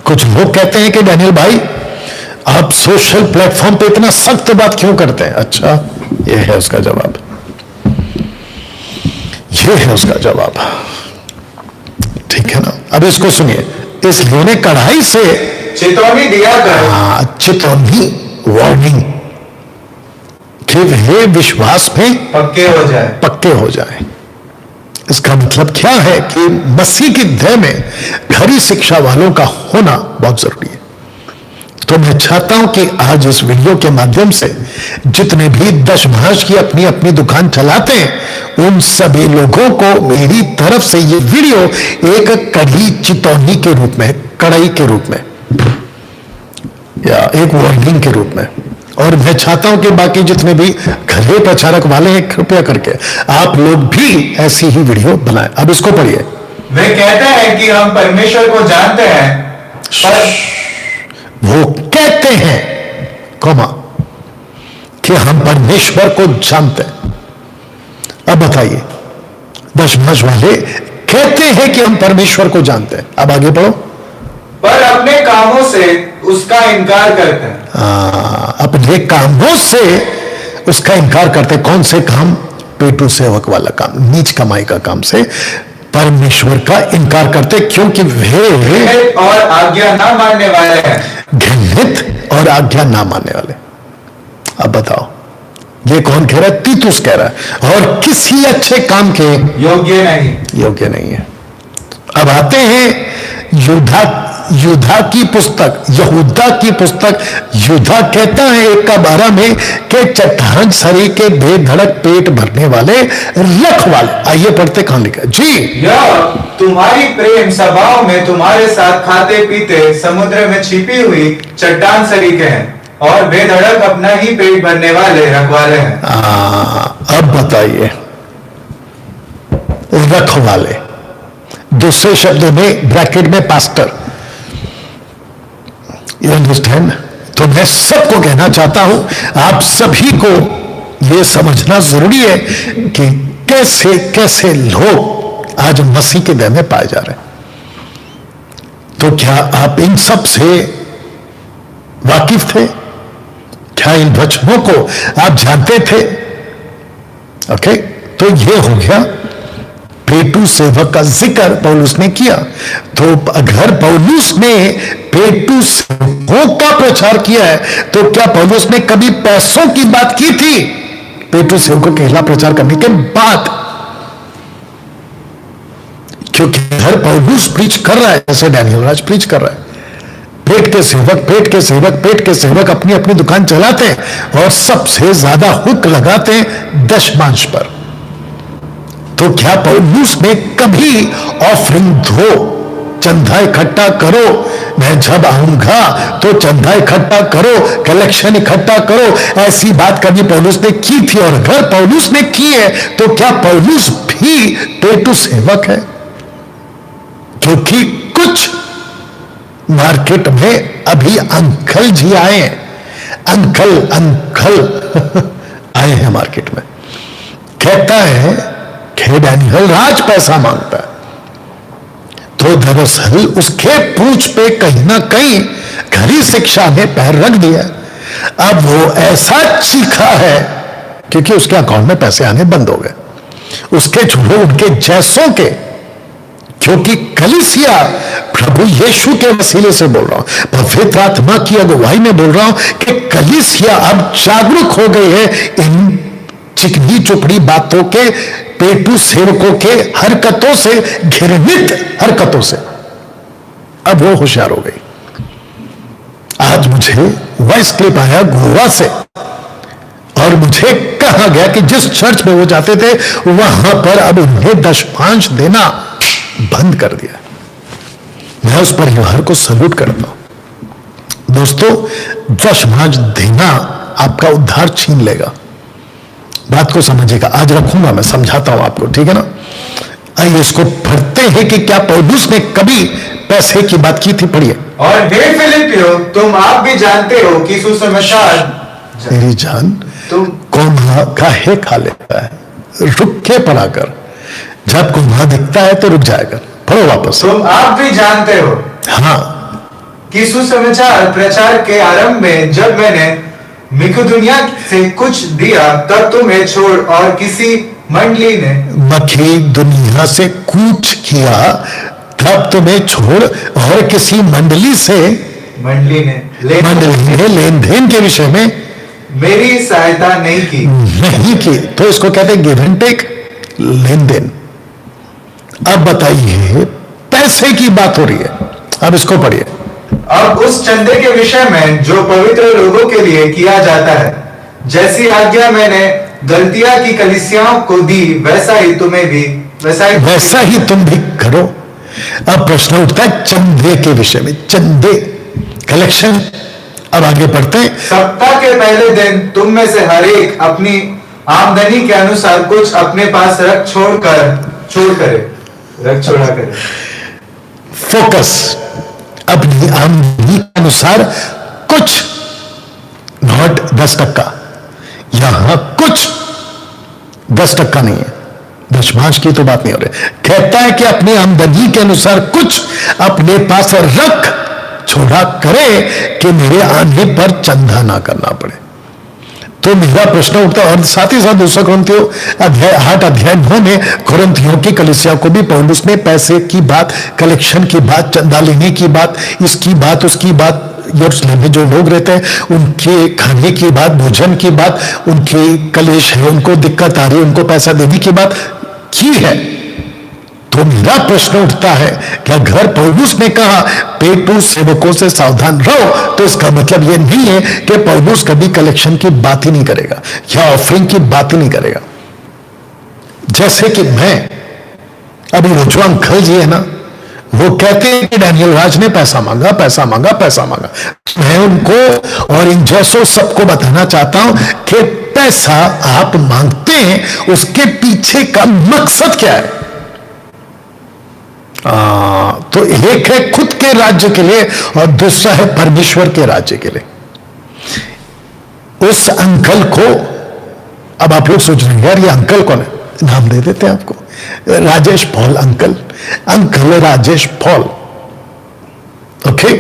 कुछ लोग कहते हैं कि डैनियल भाई आप सोशल प्लेटफॉर्म पे इतना सख्त बात क्यों करते हैं? अच्छा, ये है उसका जवाब, ये है उसका जवाब। ठीक है ना? अब इसको सुनिए। इसलिए उन्हें कड़ाई से चेतावनी दिया कर। चेतावनी, वार्निंग, कि वे विश्वास में पक्के हो जाए। पक्के हो जाए। इसका मतलब क्या है कि मसीह की देह में खरी शिक्षा वालों का होना बहुत जरूरी है। तो मैं चाहता हूं कि आज इस वीडियो के माध्यम से जितने भी दशमांश की अपनी अपनी दुकान चलाते हैं, उन सभी लोगों को मेरी तरफ से ये वीडियो एक कड़ी चेतावनी के रूप में, कड़ाई के रूप में, या एक वार्निंग के रूप में। और मैं चाहता हूं कि बाकी जितने भी घरे प्रचारक वाले हैं, कृपया करके आप लोग भी ऐसी ही वीडियो बनाएं। अब इसको पढ़िए। वे कहते हैं कि हम परमेश्वर को जानते हैं, पर वो कहते हैं, कौमा, कि हम परमेश्वर को जानते हैं। अब बताइए, दशमांश वाले कहते हैं कि हम परमेश्वर को जानते हैं। अब आगे बढ़ो। पर अपने कामों से उसका इनकार करते हैं। अपने कामों से उसका इनकार करते। कौन से काम? पेटू सेवक वाला काम, नीच कमाई का काम से परमेश्वर का इनकार करते, क्योंकि वे और आज्ञा ना मानने वाले हैं। घृणित और आज्ञा ना मानने वाले। अब बताओ, ये कौन कह रहा है? तीतुस कह रहा है। और किसी अच्छे काम के योग्य नहीं। योग्य नहीं है। अब आते हैं यूदा की पुस्तक, यहूदा की पुस्तक। यूदा कहता है 1:12 में कि चट्टान सरी के बेधड़क पेट भरने वाले रखवाले। आइए पढ़ते, कहां लिखा है जी? यह तुम्हारी प्रेम सभाओं में तुम्हारे साथ खाते पीते समुद्र में छिपी हुई चट्टान सरी के हैं, और बेधड़क अपना ही पेट भरने वाले रखवाले हैं। अब बताइए, रखवाले, दूसरे शब्दों में ब्रैकेट में पास्टर। You understand? तो मैं सबको कहना चाहता हूं, आप सभी को यह समझना जरूरी है कि कैसे कैसे लोग आज मसीह के देह में पाए जा रहे हैं। तो क्या आप इन सब से वाकिफ थे? क्या इन वचनों को आप जानते थे? ओके, तो ये हो गया पेटू सेवक का जिक्र पौलुस ने किया। तो अगर पौलुस ने पेटू सेवकों का प्रचार किया है, तो क्या पौलुस ने कभी पैसों की बात की थी पेटू सेवकों के खिलाफ प्रचार करने के बाद? क्योंकि हर पौलुस प्रीच कर रहा है, जैसे डैनियल राज प्रीच कर रहा है, पेट के सेवक, पेट के सेवक, पेट के सेवक अपनी अपनी दुकान चलाते हैं और सबसे ज्यादा हुक लगाते हैं दशमांश पर। तो क्या पौलुस ने कभी ऑफरिंग दो, चंदा इकट्ठा करो, मैं जब आऊंगा तो चंदा इकट्ठा करो, कलेक्शन इकट्ठा करो, ऐसी बात कभी पौलुस ने की थी? और अगर पौलुस ने की है, तो क्या पौलुस भी पेटू सेवक है? क्योंकि कुछ मार्केट में अभी अंकल जी आए हैं, अंकल आए हैं मार्केट में। कहता है कि डैनियल राज पैसा मांगता है, तो दरअसल उसके पूंछ पे कहीं ना कहीं खरी शिक्षा ने पैर रख दिया। अब वो ऐसा चीखा है क्योंकि उसके अकाउंट में पैसे आने बंद हो गए, उसके चूल्हे उनके जैसों के। क्योंकि कलीसिया, प्रभु यीशु के वसीले से बोल रहा हूं, पवित्र आत्मा की अगुवाई में बोल रहा हूं कि कलीसिया अब जागरूक हो गई है इन चिकनी चुपड़ी बातों के, पेटू सेवकों के हरकतों से, घृणित हरकतों से। अब वो होशियार हो गई। आज मुझे वॉइस क्लिप आया गोवा से और मुझे कहा गया कि जिस चर्च में वो जाते थे वहां पर अब उन्हें दशमांश देना बंद कर दिया। मैं उस परिवार को सल्यूट करता हूं। दोस्तों, दशमांश देना आपका उद्धार छीन लेगा। बात को समझिएगा, आज रखूंगा, मैं समझाता हूं आपको, ठीक है ना। आइए इसको पढ़ते हैं कि क्या पौलुस ने कभी पैसे की बात की थी। पढ़िए। और हे फिलिपियो, तुम आप भी जानते हो कि सुसमाचार मेरी जान तुम कौन काहे खा लेता है, रुक के पढ़ा कर। जब कुम्हा दिखता है तो रुक जाएगा, पढ़ो वापस। तुम आप भी जानते हो हाँ, कि सुसमाचार प्रचार के आरंभ में जब मैंने मकिदुनिया से कुछ दिया, तब तुम्हें छोड़ और किसी मंडली ने मकिदुनिया से कूच किया, तब तुम्हें छोड़ और किसी मंडली ने लेन देन के विषय में मेरी सहायता नहीं की। तो इसको कहते हैं गिव एंड टेक, लेन देन। अब बताइए, पैसे की बात हो रही है, अब इसको पढ़िए। अब उस चंदे के विषय में जो पवित्र लोगों के लिए किया जाता है, जैसी आज्ञा मैंने गलतिया की कलीसियाओं को दी, वैसा ही तुम्हें भी वैसा ही तुम भी करो। अब प्रश्न उठता है चंदे के विषय में, चंदे, कलेक्शन। अब आगे पढ़ते हैं। सप्ताह के पहले दिन तुम में से हर एक अपनी आमदनी के अनुसार कुछ अपने पास रख छोड़ा करे। फोकस, अपनी आमदनी के अनुसार कुछ, नॉट 10%। यहां कुछ 10% नहीं है, दशमांश की तो बात नहीं हो रही। कहता है कि अपनी आमदनी के अनुसार कुछ अपने पास रख छोड़ा करे कि मेरे आने पर चंदा ना करना पड़े। तो मेरा प्रश्न उठता है, और साथ ही साथ दूसरा कुरिन्थियों अध्याय 8 अध्याय 9 में कुरिन्थियों की कलीसिया को भी पौलुस ने पैसे की बात, कलेक्शन की बात, चंदा लेने की बात, इसकी बात, उसकी बात, यरूशलेम में जो लोग रहते हैं उनके खाने की बात, भोजन की बात, उनके कलेश है, उनको दिक्कत आ रही है, उनको पैसा देने की बात की है। तो मेरा प्रश्न उठता है कि अगर पौलुस ने कहा पेटू सेवकों से सावधान रहो, तो इसका मतलब यह नहीं है कि पौलुस कभी कलेक्शन की बात ही नहीं करेगा या ऑफरिंग की बात ही नहीं करेगा। जैसे कि मैं अभी रोजो अंकल जी है ना, वो कहते हैं कि डैनियल राज ने पैसा मांगा, पैसा मांगा, पैसा मांगा। मैं उनको और इन जैसों सबको बताना चाहता हूं कि पैसा आप मांगते हैं, उसके पीछे का मकसद क्या है। तो एक है खुद के राज्य के लिए और दूसरा है परमेश्वर के राज्य के लिए। उस अंकल को, अब आप लोग सोच रहे हैं यार ये अंकल कौन है, नाम दे देते हैं आपको, Rajesh Paul uncle, uncle Rajesh Paul. Okay,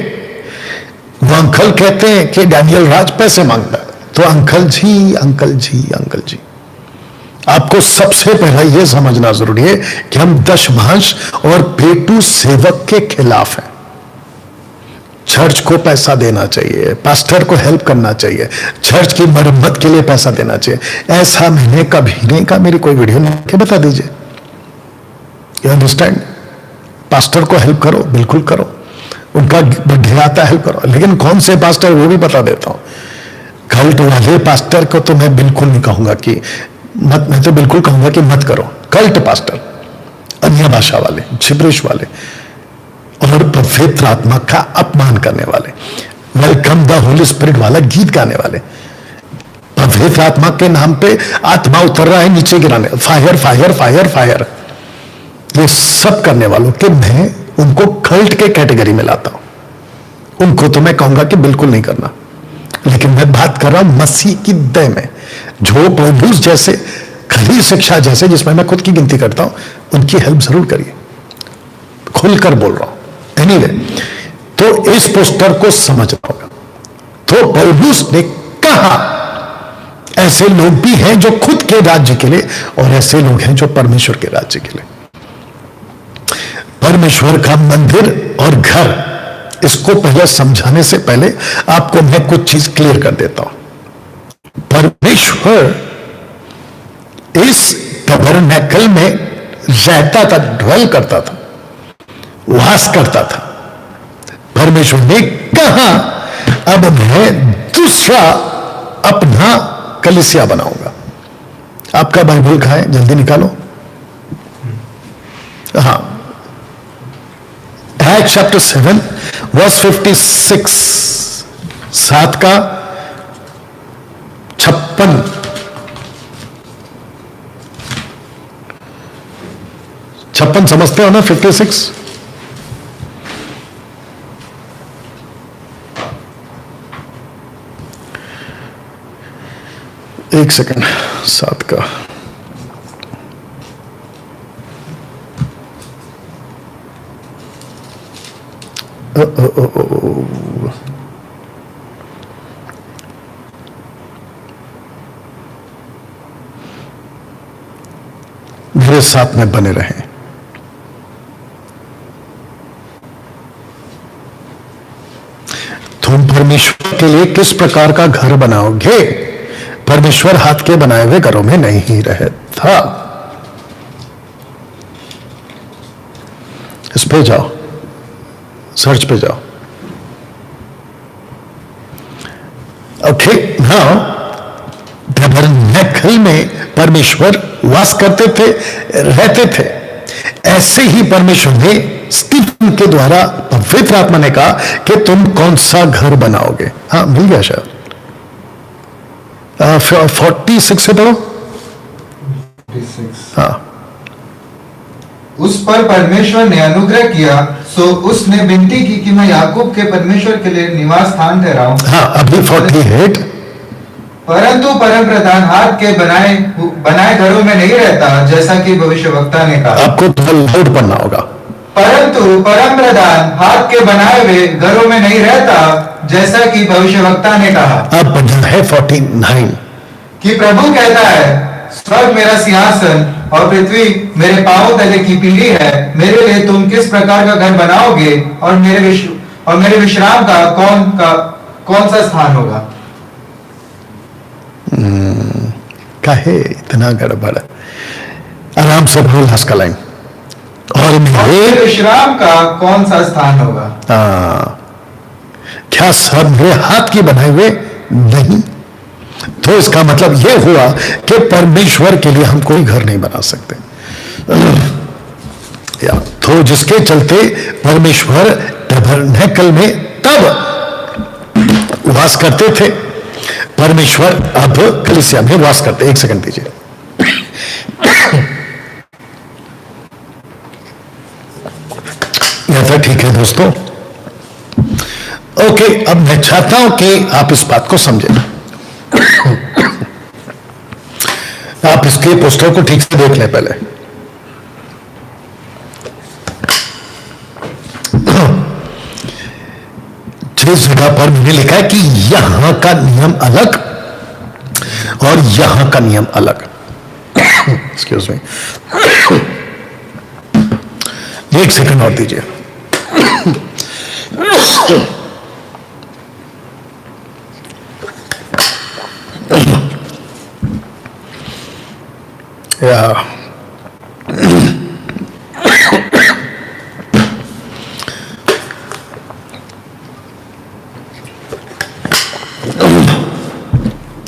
वो अंकल कहते हैं कि डैनियल राज पैसे मांगता है, तो अंकल जी, अंकल जी, अंकल जी, आपको सबसे पहला यह समझना जरूरी है कि हम दशमांश और पेटू सेवक के खिलाफ हैं। चर्च को पैसा देना चाहिए, पास्टर को हेल्प करना चाहिए, चर्च की मरम्मत के लिए पैसा देना चाहिए। ऐसा मैंने कभी नहीं कहा, मेरी कोई वीडियो नहीं के बता दीजिए। You understand? पास्टर को हेल्प करो, बिल्कुल करो, उनका बर्थडे आता है हेल्प करो, लेकिन कौन से पास्टर वो भी बता देता हूं। कल्ट वाले पास्टर को तो मैं बिल्कुल नहीं कहूंगा कि मत, मैं तो बिल्कुल कहूंगा कि मत करो। कल्ट पास्टर, अन्य भाषा वाले, छिब्रिश वाले और पवित्र आत्मा का अपमान करने वाले, वेलकम द होली स्पिरिट वाला गीत गाने वाले, पवित्र आत्मा के नाम पे आत्मा उतर रहा है नीचे गिराने, फायर फायर फायर फायर, ये सब करने वालों के मैं उनको कल्ट के कैटेगरी में लाता हूं। उनको तो मैं कहूंगा कि बिल्कुल नहीं करना, लेकिन मैं बात कर रहा हूं मसीह की दया में, जो पौलुस जैसे, खली शिक्षा जैसे, जिसमें मैं खुद की गिनती करता हूं, उनकी हेल्प जरूर करिए। खुलकर बोल रहा हूं। एनीवे, तो इस पोस्टर को समझना होगा। तो पौलुस ने कहा ऐसे लोग भी हैं जो खुद के राज्य के लिए, और ऐसे लोग हैं जो परमेश्वर के राज्य के लिए। परमेश्वर का मंदिर और घर, इसको पहले समझाने से पहले आपको मैं कुछ चीज क्लियर कर देता हूं। परमेश्वर इस टबरनेकल में रहता था, ड्वेल करता था, वास करता था। परमेश्वर ने कहा अब मैं दूसरा अपना कलीसिया बनाऊंगा। आपका बाइबल कहाँ है, जल्दी निकालो। हाँ, Acts chapter 7 verse 56, 7 का 56 समझते हो ना? 56 एक सेकंड, 7 का मेरे साथ में बने रहें। तुम परमेश्वर के लिए किस प्रकार का घर बनाओगे? परमेश्वर हाथ के बनाए हुए घरों में नहीं रहता। इस पे जाओ, सर्च पे जाओ। ओके, नाउ टैबरनेकल में परमेश्वर वास करते थे, रहते थे। ऐसे ही परमेश्वर ने स्टीफन के द्वारा, पवित्र आत्मा ने कहा कि तुम कौन सा घर बनाओगे। हाँ, मिल गया शायद। 46 से पढ़ो। 46। हाँ, उस पर परमेश्वर ने अनुग्रह किया, सो उसने विनती की कि मैं याकूब के परमेश्वर के लिए निवास स्थान ठहराऊं। हाँ, अभी 48। परंतु परम प्रधान हाथ के बनाए घरों में नहीं रहता, जैसा कि भविष्यवक्ता ने कहा। आपको थोड़ा लाउड पढ़ना होगा। परंतु परम प्रधान हाथ के बनाए हुए घरों में नहीं रहता, जैसा कि भविष्यवक्ता ने कहा। अब पढ़ना है 49। कि प्रभु कहता है, स्वर्ग मेरा सिंहासन और पृथ्वी मेरे पांवों तले की पीढ़ी है। मेरे लिए तुम किस प्रकार का घर बनाओगे, और मेरे विश्राम का कौन सा स्थान होगा? काहे इतना गड़बड़? आराम से बोल, हंस का लाइन। और मेरे विश्राम का कौन सा स्थान होगा? क्या सब मेरे हाथ की बनाए हुए नहीं? तो इसका मतलब यह हुआ कि परमेश्वर के लिए हम कोई घर नहीं बना सकते। या तो जिसके चलते परमेश्वर टैबरनेकल में तब वास करते थे, परमेश्वर अब कलीसिया में वास करते। एक सेकंड दीजिए। यह ठीक है दोस्तों। ओके, अब मैं चाहता हूं कि आप इस बात को समझें। आप इसके पोस्टर को ठीक से देख लें पहले। जिस जगह पर मैंने लिखा है कि यहां का नियम अलग और यहां का नियम अलग। एक्सक्यूज मी, एक सेकंड और दीजिए। या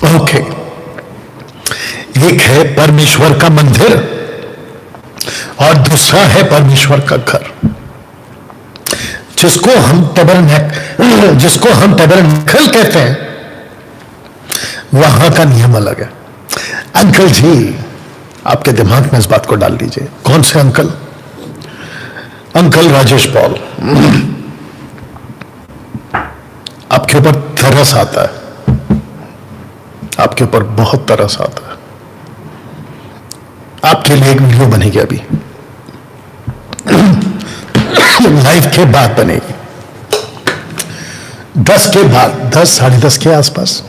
ओके, एक है परमेश्वर का मंदिर और दूसरा है परमेश्वर का घर, जिसको हम टैबरनेकल कहते हैं। वहां का नियम अलग है। अंकल जी, आपके दिमाग में इस बात को डाल दीजिए। कौन से अंकल? Uncle Rajesh Paul. आपके ऊपर तरस आता है, आपके ऊपर बहुत तरस आता है। आपके लिए एक वीडियो बनेगी अभी, लाइव के बाद बनेगी, 10 के बाद, 10 साढ़े 10 के आसपास।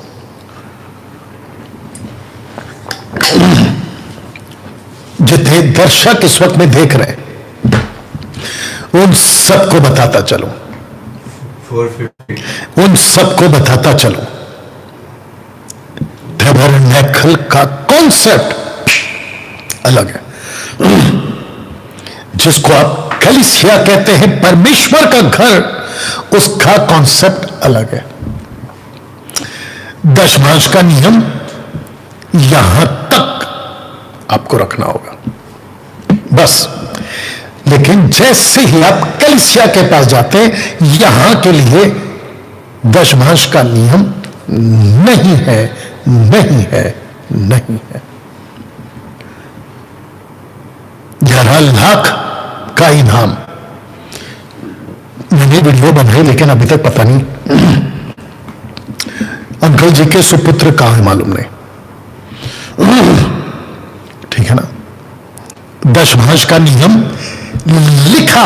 जितने दर्शक इस वक्त में देख रहे हैं उन सबको बताता चलो, 450। उन सबको बताता चलो, टैबरनेकल का कॉन्सेप्ट अलग है। जिसको आप कलीसिया कहते हैं, परमेश्वर का घर, उसका कॉन्सेप्ट अलग है। दशमांश का नियम यहां तक आपको रखना होगा बस। लेकिन जैसे ही आप कलीसिया के पास जाते हैं, यहां के लिए दशमांश का नियम नहीं है, नहीं है, नहीं है। 11 लाख का इनाम, मैंने वीडियो बनाई लेकिन अभी तक पता नहीं अंकल जी के सुपुत्र कहां है मालूम नहीं, ठीक है ना। दशमांश का नियम लिखा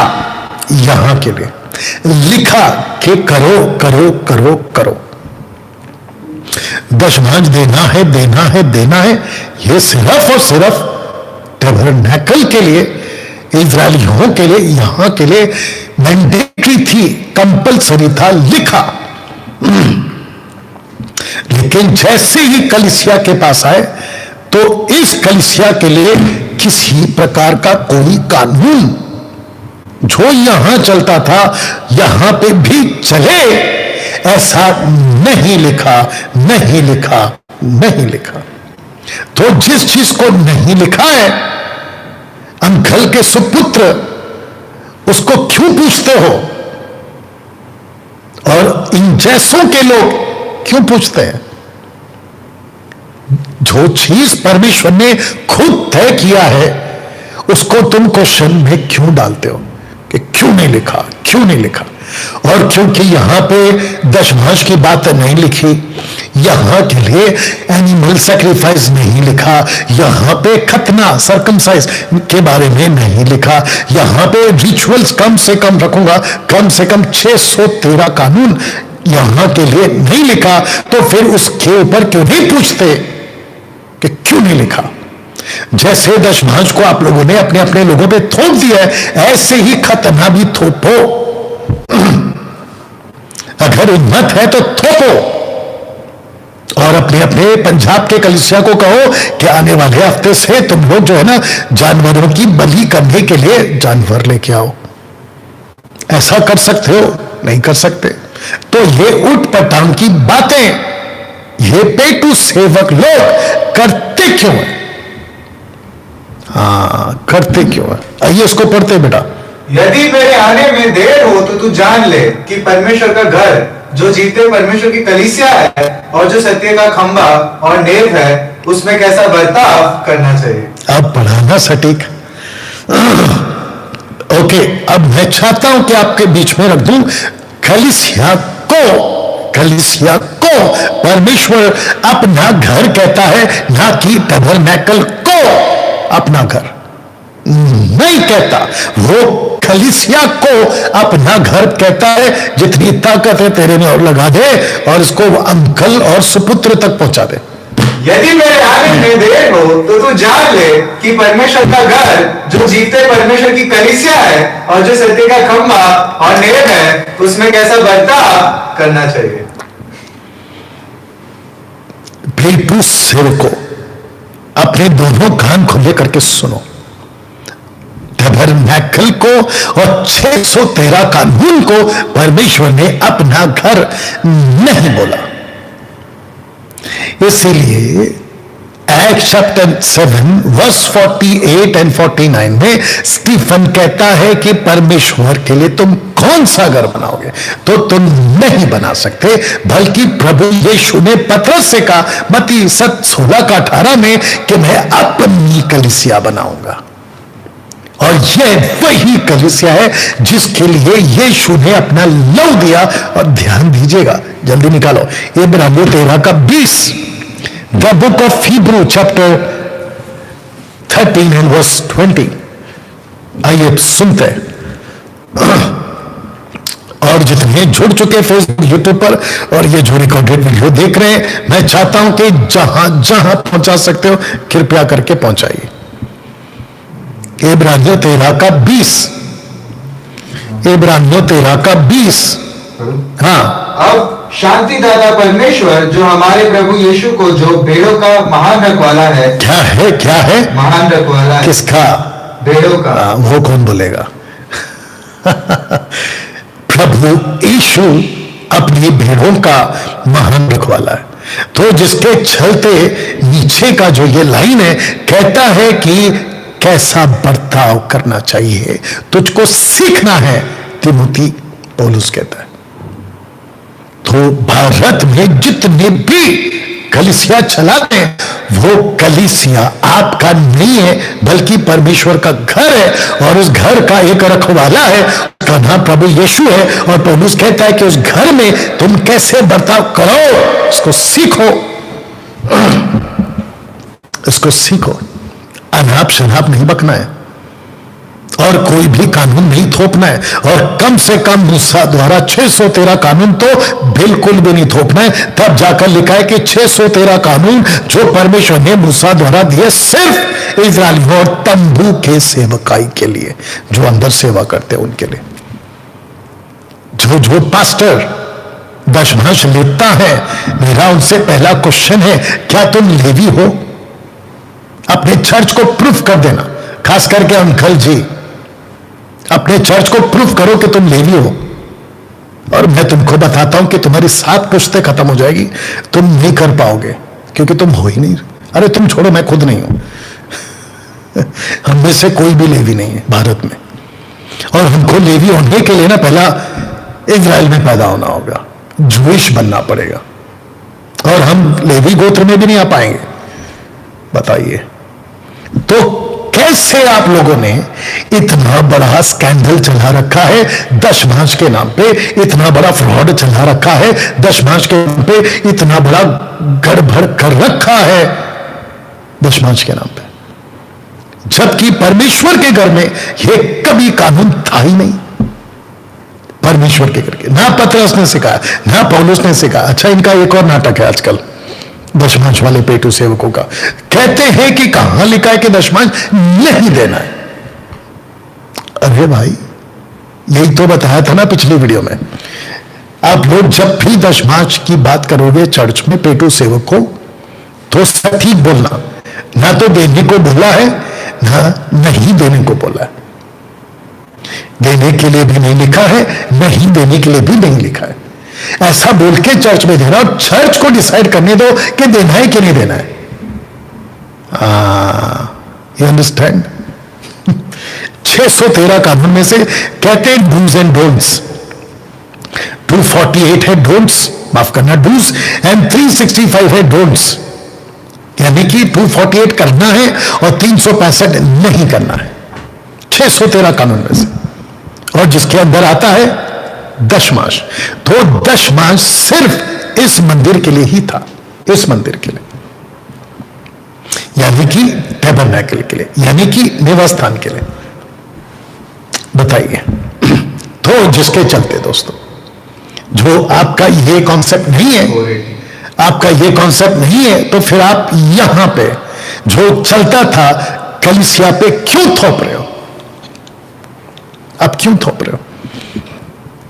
यहां के लिए, लिखा कि करो करो करो करो, दशमांश देना है देना है देना है। यह सिर्फ और सिर्फ टैबरनैकल के लिए, इजरायलियों के लिए, यहां के लिए मैंडेटरी थी, कंपलसरी था, लिखा। लेकिन जैसे ही कलीसिया के पास आए तो इस कलीसिया के लिए किसी प्रकार का कोई कानून जो यहां चलता था यहां पे भी चले, ऐसा नहीं लिखा, नहीं लिखा, नहीं लिखा। तो जिस चीज को नहीं लिखा है, अंकल के सुपुत्र उसको क्यों पूछते हो? और इन जैसों के लोग क्यों पूछते हैं? जो चीज परमेश्वर ने खुद तय किया है उसको तुम क्वेश्चन में क्यों डालते हो कि क्यों नहीं लिखा, क्यों नहीं लिखा? और क्योंकि यहां पे दशमांश की बात नहीं लिखी, यहां के लिए एनिमल सैक्रिफाइस नहीं लिखा, यहां पे खतना सर्कमसाइज के बारे में नहीं लिखा, यहां पे रिचुअल्स कम से कम रखूंगा, कम से कम 613 कानून यहां के लिए नहीं लिखा, तो फिर उसके ऊपर क्यों नहीं पूछते कि क्यों नहीं लिखा? जैसे दशमांश को आप लोगों ने अपने अपने लोगों पे थोप दिया है, ऐसे ही खतना भी थोपो। अगर हिम्मत है तो थोपो, और अपने अपने पंजाब के कलीसिया को कहो कि आने वाले हफ्ते से तुम लोग जो है ना जानवरों की बलि करने के लिए जानवर लेके आओ। ऐसा कर सकते हो? नहीं कर सकते। तो ये उठ पटांग की बातें ये पेटू सेवक लोग करते क्यों है? हाँ, करते क्यों है? आइए इसको पढ़ते बेटा। यदि मेरे आने में देर हो तो तू जान ले कि परमेश्वर का घर जो जीते परमेश्वर की कलीसिया है और जो सत्य का खंभा और नेव है, उसमें कैसा बर्ताव करना चाहिए। अब पढ़ाना सटीक। ओके, अब मैं चाहता हूं कि आपके बीच में रख दूं कलीसिया को परमेश्वर अपना घर कहता है, ना कि टैबरनैकल को अपना घर नहीं कहता। वो कलीसिया को अपना घर कहता है। जितनी ताकत है तेरे में और लगा दे और इसको अंकल और सुपुत्र तक पहुंचा दे। यदि मेरे आने में देर हो तो तू जान ले कि परमेश्वर का घर जो जीते परमेश्वर की कलीसिया है और जो सत्य का खंभा और नेव है, उसमें कैसा बर्ताव करना चाहिए। पेटू सेवकों, अपने दोनों कान खुले करके सुनो। टैबरनैकल को और 613 कानून को परमेश्वर ने अपना घर नहीं बोला। इसीलिए एक्ट चैप्टर 7 वर्स 48 एंड 49 में स्टीफन कहता है कि परमेश्वर के लिए तुम कौन सा घर बनाओगे? तो तुम नहीं बना सकते, बल्कि प्रभु यीशु ने पतरस से कहा मत्ती 16:18 में कि मैं अपनी कलीसिया बनाऊंगा। और यह वही कलीसिया है जिसके लिए यीशु ने अपना लहू दिया। और ध्यान दीजिएगा, जल्दी निकालो, इब्रानियों 13:20, the book of Hebrew chapter 13 and verse 20। आइए सुनते हैं। और जितने जुड़ चुके फेसबुक यूट्यूब पर और ये जो रिकॉर्डेड वीडियो देख रहे हैं, मैं चाहता हूं कि जहां जहां पहुंचा सकते हो कृपया करके पहुंचाइए। इब्रानियों 13:20, इब्रानियों 13:20। हाँ, अब शांतिदाता परमेश्वर जो हमारे प्रभु यीशु को जो भेड़ों का महान रखवाला है। क्या है? क्या है? महान रखवाला है। किसका? भेड़ों का। वो कौन बोलेगा? प्रभु यीशु अपनी भेड़ों का महान रखवाला है। तो जिसके चलते नीचे का जो ये लाइन है, कहता है कि कैसा बर्ताव करना चाहिए, तुझको सीखना है, तिमोथी पौलुस कहता है। तो भारत में जितने भी कलीसिया चलाते हैं, वो कलीसिया आपका नहीं है, बल्कि परमेश्वर का घर है, और उस घर का एक रखवाला है, उसका नाम प्रभु यीशु है। और पौलुस कहता है कि उस घर में तुम कैसे बर्ताव करो, इसको सीखो, इसको सीखो। अनाप शनाप नहीं बकना है, और कोई भी कानून नहीं थोपना है, और कम से कम मूसा द्वारा 613 कानून तो बिल्कुल भी नहीं थोपना है। तब जाकर लिखा है कि 613 कानून जो परमेश्वर ने मूसा द्वारा दिए सिर्फ इस्राएलियों और तंबू के सेवकाई के लिए, जो अंदर सेवा करते हैं उनके लिए। जो पास्टर दशमांश लेता है, मेरा उनसे पहला क्वेश्चन है, क्या तुम लेवी हो? अपने चर्च को प्रूफ कर देना, खास करके अंकल जी, अपने चर्च को प्रूफ करो कि तुम लेवी हो, और मैं तुमको बताता हूं कि तुम्हारी 7 पुश्तें खत्म हो जाएगी, तुम नहीं कर पाओगे, क्योंकि तुम हो ही नहीं। अरे तुम छोड़ो, मैं खुद नहीं हूं हम में से कोई भी लेवी नहीं है भारत में, और हमको लेवी होने के लिए ना पहला इजराइल में पैदा होना होगा, जूइश बनना पड़ेगा, और हम लेवी गोत्र में भी नहीं आ पाएंगे। बताइए, तो कैसे आप लोगों ने इतना बड़ा स्कैंडल चला रखा है दशमांश के नाम पे, इतना बड़ा फ्रॉड चला रखा है दशमांश के नाम पे, इतना बड़ा गड़बड़ कर रखा है दशमांश के नाम पे, जबकि परमेश्वर के घर में यह कभी कानून था ही नहीं। परमेश्वर के घर के ना पतरस ने सिखाया, ना पौलुस ने सिखाया। अच्छा, इनका एक और नाटक है आजकल दशमांश वाले पेटू सेवकों का। कहते हैं कि कहां लिखा है कि दशमांश नहीं देना है। अरे भाई, यही तो बताया था ना पिछली वीडियो में। आप लोग जब भी दशमांश की बात करोगे चर्च में पेटू सेवक को, तो सटीक बोलना, ना तो देने को बोला है, ना नहीं देने को बोला है। देने के लिए भी नहीं लिखा है, नहीं देने के लिए भी नहीं लिखा है। ऐसा बोल के चर्च में देना, और चर्च को डिसाइड करने दो कि देना है कि नहीं देना है। You understand? 613 कानून में से कहते हैं डूज एंड डोंट्स, 248 है डोंट्स, माफ करना डूज, एंड 365 है डोंट्स, यानी कि 248 करना है और 365 नहीं करना है। 613 कानून में से, और जिसके अंदर आता है दशमांश। तो दशमांश सिर्फ इस मंदिर के लिए ही था, इस मंदिर के लिए, यानी कि टैबरनेकल के लिए, यानी कि निवास स्थान के लिए। बताइए, तो जिसके चलते दोस्तों, जो आपका ये कॉन्सेप्ट नहीं है, आपका ये कॉन्सेप्ट नहीं है, तो फिर आप यहां पे जो चलता था कलीसिया पे क्यों थोप रहे हो? आप क्यों थोप रहे हो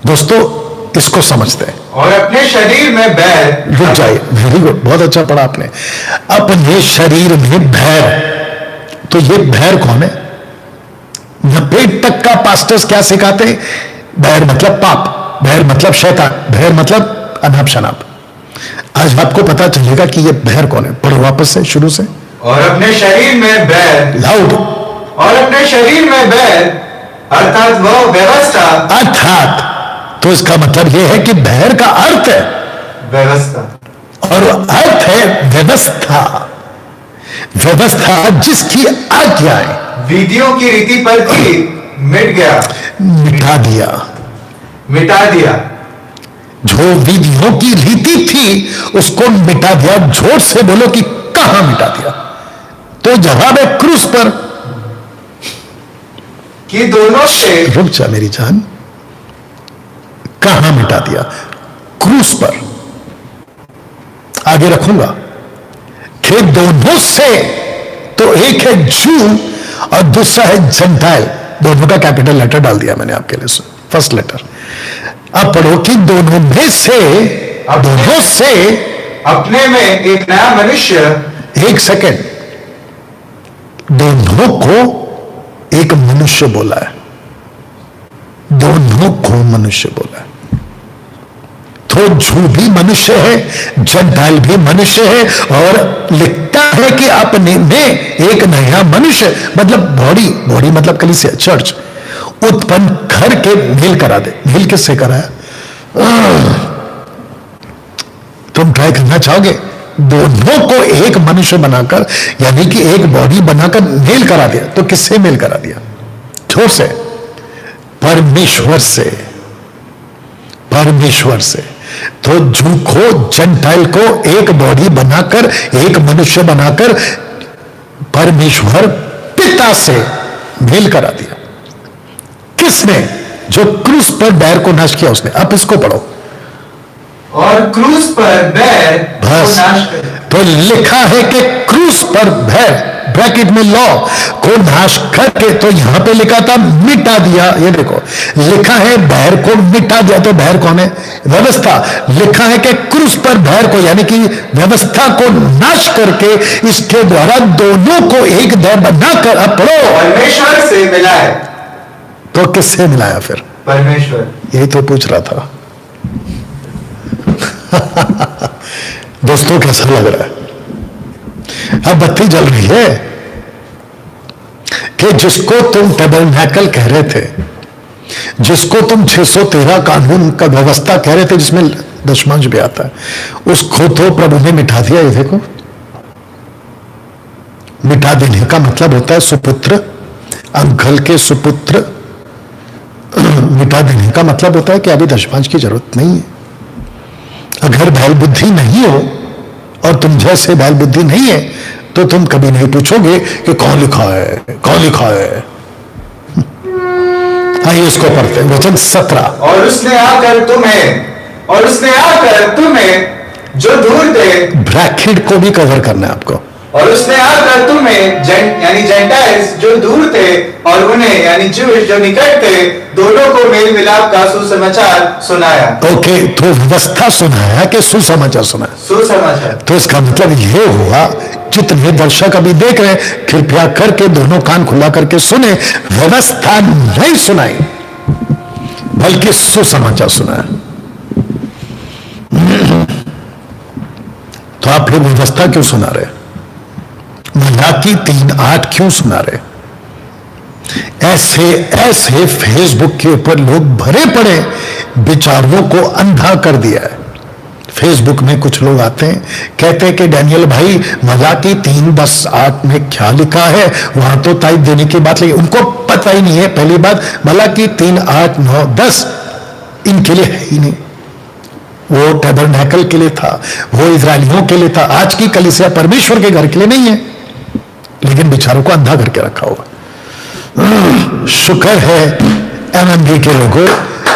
दोस्तों? इसको समझते हैं। और अपने शरीर में बैर, रुक जाइए, वेरी गुड, बहुत अच्छा पढ़ा आपने। अपने शरीर में बैर, तो ये बैर कौन है? 90 तक का पास्टर्स क्या सिखाते हैं? बैर मतलब पाप, बैर मतलब शैतान, बैर मतलब अनाप शनाप। आज आपको पता चलेगा कि ये बैर कौन है। पढ़ो वापस से, शुरू से। और अपने शरीर में बैर, लाउड। और अपने शरीर में बैर अर्थात वह व्यवस्था, अर्थात, तो इसका मतलब यह है कि बैर का अर्थ है व्यवस्था, और अर्थ है व्यवस्था। व्यवस्था जिसकी आज्ञाएं, विधियों की रीति पर थी, मिट गया, मिटा दिया। मिटा दिया। जो विधियों की रीति थी उसको मिटा दिया। जोर से बोलो कि कहां मिटा दिया? तो जवाब है क्रूस पर। कि दोनों से, रुक जा मेरी जान, कहां मिटा दिया? क्रूस पर। आगे रखूंगा कि दोनों से, तो एक है जू और दूसरा है जेंटाइल। दोनों का कैपिटल लेटर डाल दिया मैंने आपके लिए, फर्स्ट लेटर। अब पढ़ो कि दोनों में से, दोनों से अपने में एक नया मनुष्य, एक सेकंड, दोनों को एक मनुष्य बोला है, दोनों को मनुष्य बोला है। तो जू भी मनुष्य है, जंटाइल भी मनुष्य है, और लिखता है कि अपने में एक नया मनुष्य, मतलब बॉडी, बॉडी मतलब कलीसिया, चर्च, उत्पन्न करके मेल करा दे। मेल किससे कराया? तुम ट्राई करना चाहोगे? दोनों को एक मनुष्य बनाकर, यानी कि एक बॉडी बनाकर मेल करा दिया। तो किससे मेल करा दिया? जोर से, परमेश्वर से, परमेश्वर से। तो जू को, जंटाइल को एक बॉडी बनाकर, एक मनुष्य बनाकर परमेश्वर पिता से मेल करा दिया। किसने? जो क्रूस पर बैर को नाश किया उसने। अब इसको पढ़ो। और क्रूस पर बैर को बस, नाश कर। तो लिखा है कि क्रूस पर बैर, ब्रैकेट में लॉ को नाश करके, तो यहां पे लिखा था मिटा दिया। ये देखो लिखा है बैर को मिटा दिया। तो बैर कौन है? व्यवस्था। लिखा है कि क्रूस पर बैर को, यानी कि व्यवस्था को नाश करके इसके द्वारा दोनों को एक देह बनाकर, अब पढ़ो, परमेश्वर से मिला है। तो किससे मिलाया फिर? परमेश्वर। यही तो पूछ रहा था। दोस्तों कैसा लग रहा है? अब बत्ती जल रही है कि जिसको तुम टैबरनैकल कह रहे थे, जिसको तुम 613 कानून का व्यवस्था कह रहे थे, जिसमें दशमांश भी आता है, उसको तो प्रभु ने मिटा दिया। ये देखो, मिटा देने का मतलब होता है सुपुत्र, अंकल के सुपुत्र। मिटा देने का मतलब होता है कि अभी दशमांश की जरूरत नहीं है। अगर बैल बुद्धि नहीं हो और तुम जैसे बैल बुद्धि नहीं है, तो तुम कभी नहीं पूछोगे कि कौन लिखा है, कौन लिखा है। आइए इसको पढ़ते हैं, वचन 17। और उसने आकर तुम्हें जो दूर थे, ब्रैकेट को भी कवर करना है आपको। और उसने आकर तुम्हें यानी जेंटाइल्स जो दूर थे और उन्हें यानी ज्यूश जो निकट थे, दोनों को मेल मिलाप का सुसमाचार सुनाया। ओके, तो व्यवस्था सुनाया कि सुसमाचार सुनाया? सुसमाचार। तो इसका मतलब ये हुआ, जितने दर्शक अभी देख रहे हैं, कृपया करके दोनों कान खुला करके सुने। व्यवस्था नहीं सुनाई, बल्कि सुसमाचार सुनाया। तो आप लोग व्यवस्था क्यों सुना रहे? मलाकी 3:8 क्यों सुना रहे? ऐसे ऐसे फेसबुक के ऊपर लोग भरे पड़े, विचारों को अंधा कर दिया है। फेसबुक में कुछ लोग आते हैं, कहते हैं कि डैनियल भाई मलाकी 3:8 में क्या लिखा है, वहां तो तारीफ देने की बात लगी। उनको पता ही नहीं है, पहली बात, मलाकी 3:8, 9, 10 इनके लिए है ही नहीं। वो टैबरनैकल के लिए था, वो इजरायलियों के लिए था। आज की कलीसिया परमेश्वर के घर के लिए नहीं है, लेकिन विचारों को अंधा करके रखा हुआ। शुक्र है एमएमबी के लोगों,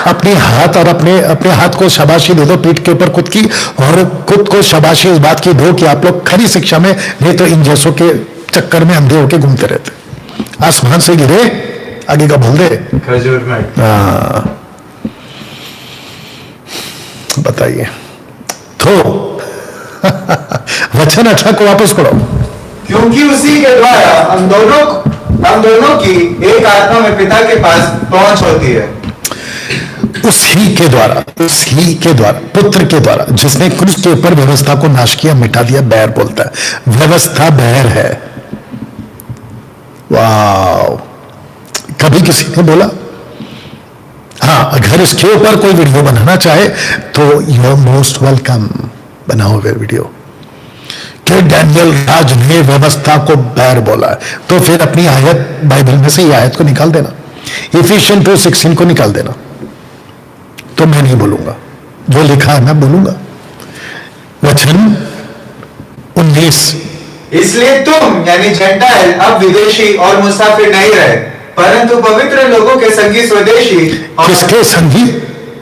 अपने हाथ और अपने हाथ को शाबाशी दे दो पीठ के ऊपर खुद की, और खुद को शाबाशी इस बात की दो कि आप लोग खरी शिक्षा में, नहीं तो इन जैसों के चक्कर में अंधे होके घूमते रहते। आसमान से गिरे, आगे का बोल दे। खजूर में। बताइए तो वचन 18 को वापस पढ़ो। क्योंकि उसी के द्वारा हम दोनों की एक आत्मा में पिता के पास पहुंच होती है। उसी के द्वारा, पुत्र के द्वारा, जिसने क्रूस के ऊपर व्यवस्था को नाश किया, मिटा दिया। बैर बोलता है, व्यवस्था बैर है। वाह, कभी किसी ने बोला? हाँ, अगर इसके ऊपर कोई वीडियो बनाना चाहे तो यू आर मोस्ट वेलकम, बनाओ फिर वीडियो कि डैनियल राज ने व्यवस्था को बैर बोला है। तो फिर अपनी आयत, बाइबल में से ये आयत को निकाल देना, इफिशियंस 2:16 को निकाल देना। तो मैं नहीं बोलूंगा, जो लिखा है मैं बोलूंगा। वचन 19। इसलिए तुम यानी जेंटाइल अब विदेशी और मुसाफिर नहीं रहे, परंतु पवित्र लोगों के संगी स्वदेशी। किसके संगी?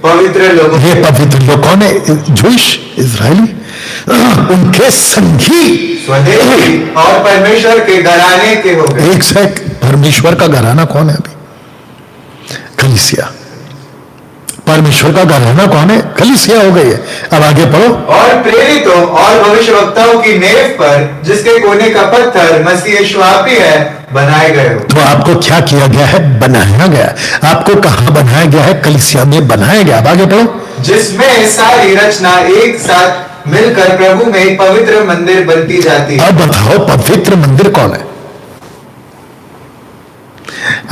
पवित्र लोगों। ये पवित्र लोग कौन है? जूश, इजरायली, उनके संगी स्वदेशी और परमेश्वर के घराने के हो गए। एक सेक, परमेश्वर का घराना कौन है? अभी कलीसिया। परमेश्वर का घराना कौन है? कलीसिया हो गई है। अब आगे पढ़ो। और प्रेरितों और भविष्यवक्ताओं की नेव पर, जिसके कोने का पत्थर मसीह यीशु आप ही है, बनाए गए हो। तो आपको क्या किया गया है? बनाया गया। आपको कहां बनाया गया है? कलीसिया में बनाया गया। अब आगे पढ़ो। जिसमें सारी रचना एक साथ मिलकर प्रभु में एक पवित्र मंदिर बनती जाती है। अब बताओ पवित्र मंदिर कौन है?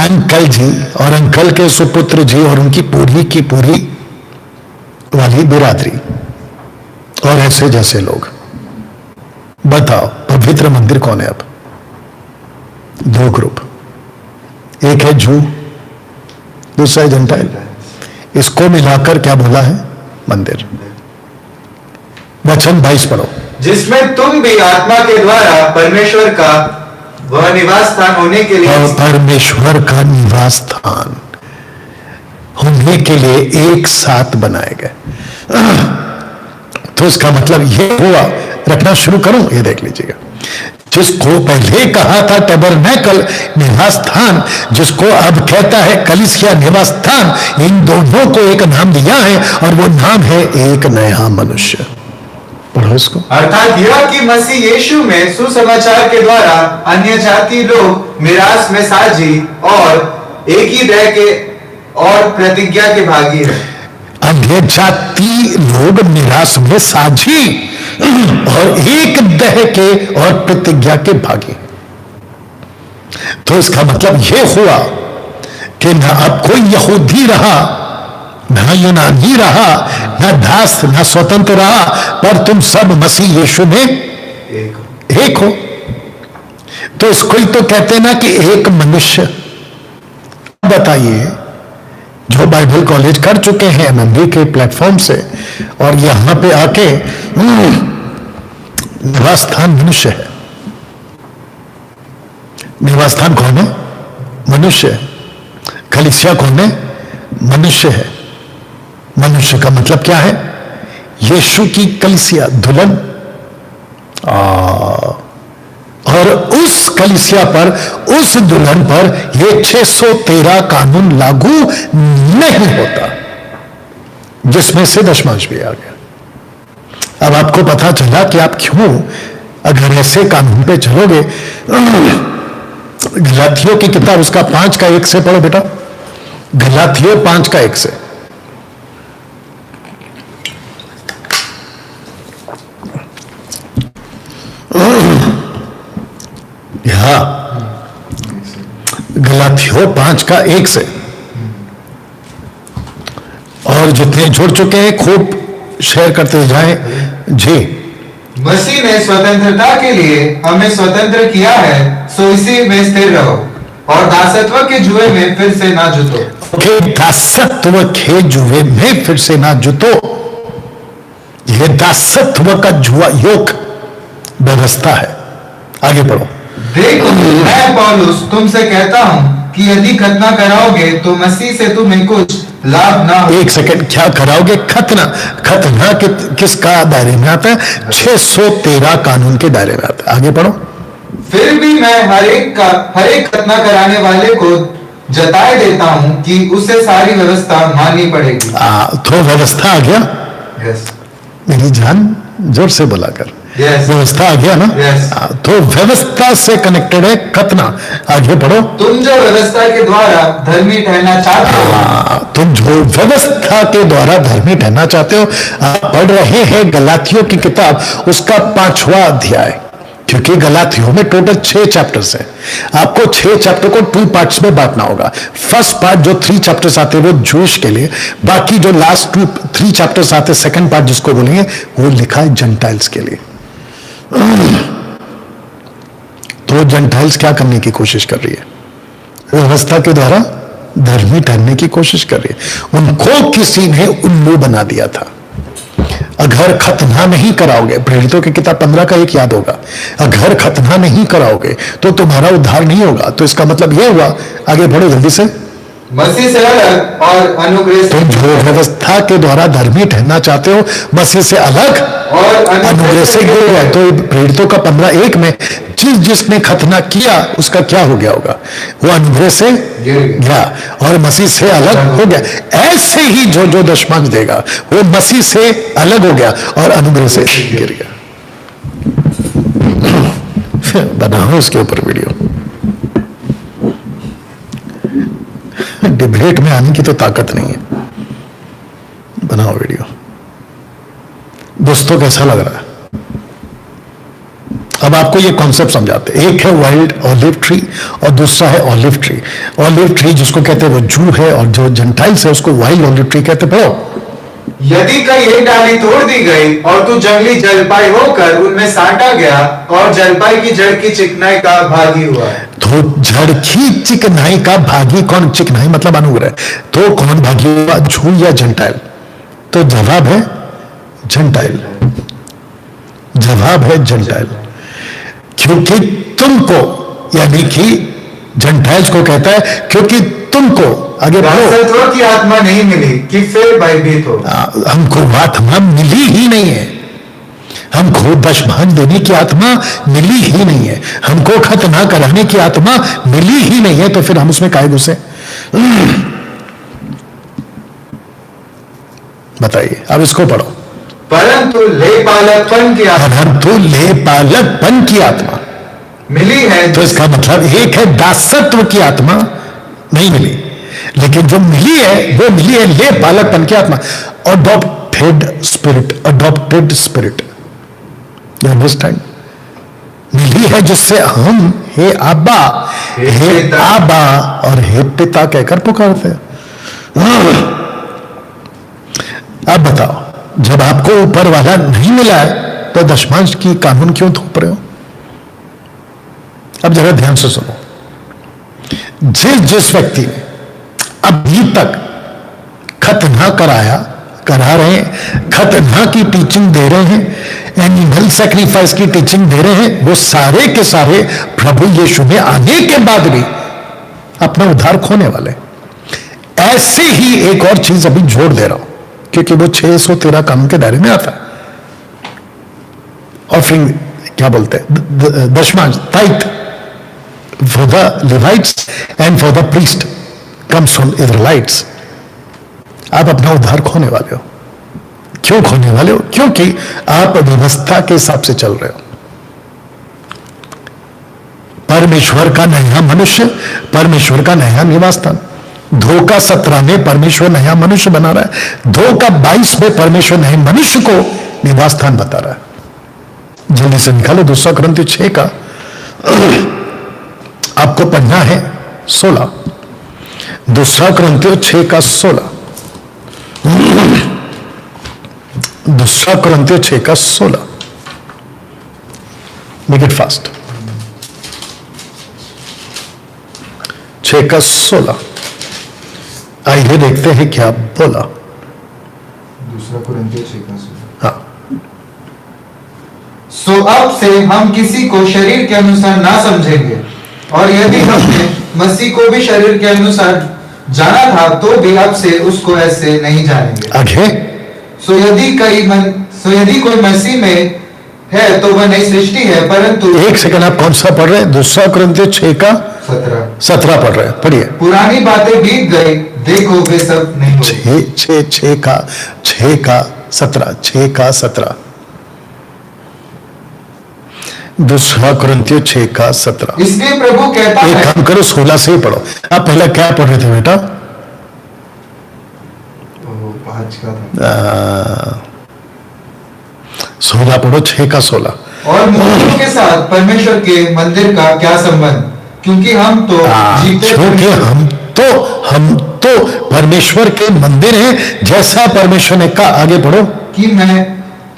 अंकल जी और अंकल के सुपुत्र जी और उनकी पूरी की पूरी वाली बिरादरी और ऐसे जैसे लोग। बताओ पवित्र मंदिर कौन है? अब दो ग्रुप, एक है जू, दूसरा है जंटाइल। इसको मिलाकर क्या बोला है? मंदिर। वचन 22 पढ़ो। जिसमें तुम भी आत्मा के द्वारा परमेश्वर का वह निवास स्थान होने के लिए और परमेश्वर का निवास स्थान होने के लिए एक साथ बनाए गए। तो इसका मतलब यह हुआ, रखना शुरू करूं, ये देख लीजिएगा। जिसको पहले कहा था टैबरनेकल निवास स्थान, जिसको अब कहता है कलीसिया निवास स्थान, इन दोनों को एक नाम दिया है और वो नाम है एक नया मनुष्य। पढ़ो इसको। अर्थात यह कि मसीह यीशु में सुसमाचार के द्वारा अन्य जाति लोग मिरास में साझी और एक ही देह के और प्रतिज्ञा के भागी है। अन्य जाति लोग मिरास में साझी और एक देह के और प्रतिज्ञा के भागी। तो इसका मतलब यह हुआ कि ना अब कोई यहूदी रहा, ना यूनानी रहा, ना दास, ना स्वतंत्र रहा, पर तुम सब मसीह यीशु में एक हो। तो इसको ही तो कहते ना कि एक मनुष्य। बताइए, जो बाइबल कॉलेज कर चुके हैं एमएमबी के प्लेटफॉर्म से और यहां पे आके निवास स्थान मनुष्य है। निवास स्थान कौन है? मनुष्य है। कलीसिया कौन है? मनुष्य है। मनुष्य का मतलब क्या है? यीशु की कलीसिया, दुल्हन। और उस कलीसिया पर, उस दुल्हन पर यह 613 कानून लागू नहीं होता, जिसमें से दशमांश भी आ गया। अब आपको पता चला कि आप क्यों, अगर ऐसे कानून पे चलोगे। गलातियों की किताब उसका 5 का 1 से पढ़ो बेटा। गलातियों 5 का 1 से। गलातियों 5 का 1 से। और जितने जुड़ चुके हैं खूब शेयर करते जाएं जी। मसीह ने स्वतंत्रता के लिए हमें स्वतंत्र किया है, सो इसी में स्थिर रहो और दासत्व के जुए में फिर से ना जुटो। दासत्व के जुए में फिर से ना जुटो। यह दासत्व का जुआ योग व्यवस्था है। आगे बढ़ो। देखो, मैं पौलुस तुमसे कहता हूं कि यदि खतना कराओगे तो मसीह से तुम्हें कुछ लाभ ना हो। एक सेकंड, क्या कराओगे? खतना। खतना किसका दायरे में आता है? 613 कानून के दायरे में आता है। आगे पढ़ो। फिर भी मैं हर एक खतना कराने वाले को जताए देता हूं कि उसे सारी व्यवस्था माननी पड़ेगी। तो व्यवस्था आ गया। यस। मेरी जान जोर से बोला कर। Yes. व्यवस्था आ गया ना? Yes. तो व्यवस्था से कनेक्टेड है खतना। आगे पढ़ो। तुम जो व्यवस्था के द्वारा धर्मी ठहरना चाहते हो, तुम जो व्यवस्था के द्वारा धर्मी ठहरना चाहते हो, आप पढ़ रहे हैं गलातियों की किताब उसका 5वां अध्याय, क्योंकि गलातियों में टोटल 6 चैप्टर्स हैं। आपको 6 चैप्टर को 2 पार्ट्स में बांटना होगा। फर्स्ट पार्ट जो 3 चैप्टर्स आते हैं वो जूश के लिए, बाकी जो लास्ट 3 चैप्टर्स आते हैं, सेकंड पार्ट जिसको बोलेंगे, वो लिखा है जेंटाइल्स के लिए। तो जेंटाइल्स क्या करने की कोशिश कर रही है? व्यवस्था के द्वारा धर्मी ठहरने की कोशिश कर रही है। उनको किसी ने उल्लू बना दिया था। अगर खतना नहीं कराओगे, प्रेरितों की किताब 15 का 1 याद होगा, अगर खतना नहीं कराओगे तो तुम्हारा उद्धार नहीं होगा। तो इसका मतलब यह हुआ, आगे बढ़ो जल्दी से। मसीह से अलग और अनुग्रह से। तुम जो व्यवस्था के द्वारा धर्मी ठहरना चाहते हो, मसीह से अलग और अनुग्रह से गिर गए। तो प्रेरितों का 15:1 में जिसने खतना किया उसका क्या हो गया होगा? वो अनुग्रह से गिर गया और मसीह से अलग हो गया। ऐसे ही जो दशमांश देगा वो मसीह से अलग हो गया और अनुग्रह से गिर गया। बनाओ उसके ऊपर वीडियो। डिबेट में आने की तो ताकत नहीं है। बनाओ वीडियो। दोस्तों कैसा लग रहा है? अब आपको ये कॉन्सेप्ट समझाते हैं। एक है वाइल्ड ऑलिव ट्री और दूसरा है ऑलिव ट्री। ऑलिव ट्री जिसको कहते हैं वो जू है, और जो जेंटाइल्स है उसको वाइल्ड ऑलिव ट्री कहते हैं। यदि कहीं एक डाली तोड़ दी गई और तू जंगली जलपाई होकर उनमें साटा गया और जलपाई की जड़ की चिकनाई का भागी हुआ। तो जड़ की चिकनाई का भागी कौन? चिकनाई मतलब अनुग्रह। तो कौन भागी हुआ, जू या जेंटाइल? तो जवाब है जेंटाइल। जवाब है जेंटाइल, क्योंकि तुमको, यानी कि जेंटाइल्स को कहता है क्योंकि तुमको, आगे दासत्व की आत्मा नहीं मिली कि फिर भयभीत हो। हमको आत्मा मिली ही नहीं है, हमको दशमान देने की आत्मा मिली ही नहीं है, हमको खतना कराने की आत्मा मिली ही नहीं है, तो फिर हम उसमें काहे घुसे? बताइए, अब इसको पढ़ो। परंतु लेपालकपन की आत्मा, परंतु लेपालकपन की आत्मा मिली है। तो इसका मतलब एक है दासत्व की आत्मा नहीं मिली, लेकिन जो मिली है वो मिली है लेपालकपन की आत्मा। Adopted spirit, adopted spirit, you understand? मिली है जिससे हम हे आबा, हे आबा और हे पिता कहकर पुकारते हैं। अब बताओ, जब आपको ऊपर वाला नहीं मिला है तो दशमांश की कानून क्यों थोप रहे हो? अब जरा ध्यान से सुनो। जिस व्यक्ति ने अभी तक खतना करा रहे हैं, खतना की टीचिंग दे रहे हैं, एनिमल सैक्रिफाइस की टीचिंग दे रहे हैं, वो सारे के सारे प्रभु यीशु में आने के बाद भी अपना उद्धार खोने वाले। ऐसे ही एक और चीज अभी जोड़ दे रहा हूं, क्योंकि वो 613 कानून के दायरे में आता है। ऑफरिंग क्या बोलते हैं, दशमांश, tithe for the Levites and for the priest comes from Israelites. आप अपना उद्धार खोने वाले हो। क्यों खोने वाले हो? क्योंकि आप व्यवस्था के हिसाब से चल रहे हो। परमेश्वर का नया मनुष्य, परमेश्वर का नया निवास स्थान। धोखा 17 में परमेश्वर नया मनुष्य बना रहा है, धोखा 22 में परमेश्वर नए मनुष्य को निवास स्थान बता रहा है। जल्दी से निकालो 2 कुरिन्थियों 6 का, आपको पढ़ना है 16, 2 कुरिन्थियों 6 का 16, 2 कुरिन्थियों 6 का 16। Make it fast. 6 का 16। आइए देखते हैं क्या बोला। 2 कुरिन्थियों 6 का 16। हाँ, सो अब से हम किसी को शरीर के अनुसार ना समझेंगे, और यदि हमने मसीह को भी शरीर के अनुसार जाना था तो भी अब से उसको ऐसे नहीं जानेंगे। आगे। सो यदि कोई मसीह में है तो वह नई सृष्टि है, परंतु एक सेकंड, आप कौन सा पढ़ रहे हैं? 2 कुरिन्थियों 6 का 17 पढ़ रहे हैं, पढ़िए। पुरानी बातें बीत गई, देखो वे सब नहीं होगी। 6 का 17, 6 का 17, 2 कुरिन्थियों 6 का 17। इसलिए प्रभु कहता एक है, काम करो, 16 से ही पढ़ो। आप पहले क्या पढ़ रहे थे बेटा? 5 का था। 16 पढ़ो, 6 का 16। और मूर्तियों के साथ परमेश्वर के मंदिर का क्या संबंध? क्योंकि हम तो जीते क्योंकि हम तो परमेश्वर के मंदिर हैं, जैसा परमेश्वर ने कहा। आगे पढ़ो। कि मैं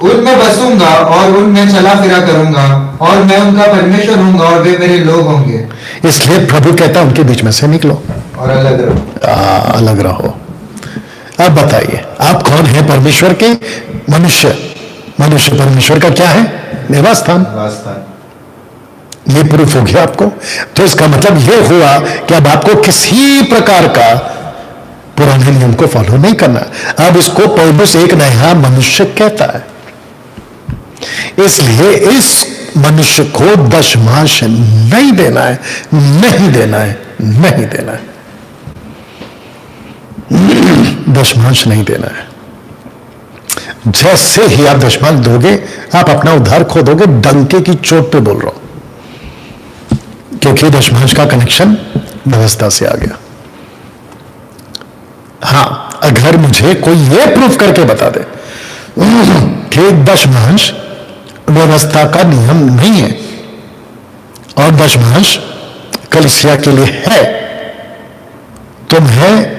उनमें बसूंगा और उनमें चला फिरा करूंगा, और मैं उनका परमेश्वर हूंगा और वे मेरे लोग होंगे। इसलिए प्रभु कहता है उनके बीच में से निकलो और अलग रहो। अलग रहो। अब बताइए, आप कौन है? परमेश्वर के मनुष्य। मनुष्य परमेश्वर का क्या है? निवास स्थान। ये प्रूफ हो गया आपको। तो इसका मतलब ये हुआ कि अब आपको किसी प्रकार का पुराने नियम को फॉलो नहीं करना। अब इसको पौलुस एक नया मनुष्य कहता है, इसलिए इस मनुष्य को दशमांश नहीं देना है, नहीं देना है, नहीं देना है, दशमांश नहीं देना है। जैसे ही आप दशमांश दोगे, आप अपना उद्धार खो दोगे। डंके की चोट पे बोल रहा हूं, क्योंकि दशमांश का कनेक्शन व्यवस्था से आ गया। हाँ, अगर मुझे कोई ये प्रूफ करके बता दे कि दशमांश व्यवस्था का नियम नहीं है और दशमांश कलीसिया के लिए है, तो मैं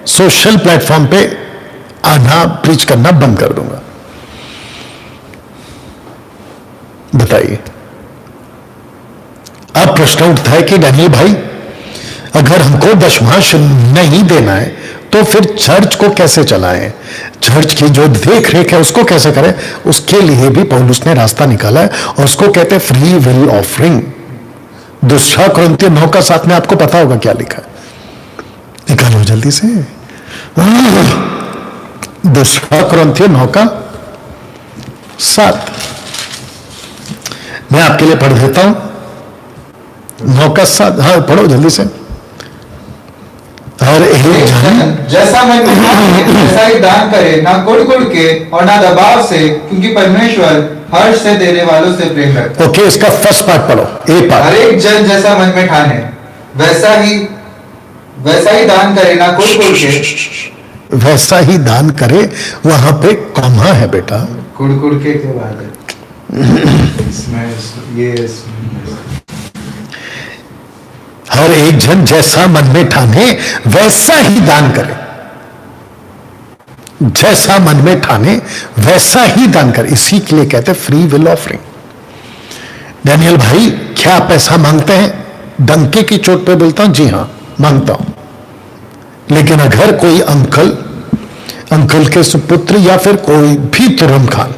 सोशल प्लेटफॉर्म पे आना प्रीच करना बंद कर दूंगा। बताइए। अब प्रश्न उठता है कि डैनियल भाई, अगर हमको दशमांश नहीं देना है तो फिर चर्च को कैसे चलाएं, चर्च की जो देख रेख है उसको कैसे करें? उसके लिए भी पौलुस ने रास्ता निकाला है और उसको कहते हैं फ्री विल ऑफरिंग। दूसरा कुरिन्थियों 9:7 में आपको पता होगा क्या लिखा है, निकालो जल्दी से। दूसरा कुरिन्थियों 9:7 मैं आपके लिए पढ़ देता हूं। 9:7, हाँ पढ़ो जल्दी से। और जैसा मन में ठाने वैसा ही दान करे, ना कुड़ के और ना दबाव से, क्योंकि परमेश्वर हर्ष से देने वालों से प्रेम रखता है। ओके, इसका फर्स्ट पार्ट पढ़ो, एक पार्ट। हर एक जन जैसा मन में ठाने वैसा ही दान करे, ना कुड़ के। वैसा ही दान करे, वहां पे कॉमा है बेटा। कुड़ के बाद है इसमें ये हर एक जन जैसा मन में ठाने वैसा ही दान करे, जैसा मन में ठाने वैसा ही दान करे। इसी के लिए कहते हैं फ्री विल ऑफरिंग। डैनियल भाई, क्या आप पैसा मांगते हैं? डंके की चोट पे बोलता हूं, जी हां मांगता हूं। लेकिन अगर कोई अंकल के सुपुत्र या फिर कोई भी तुरम खान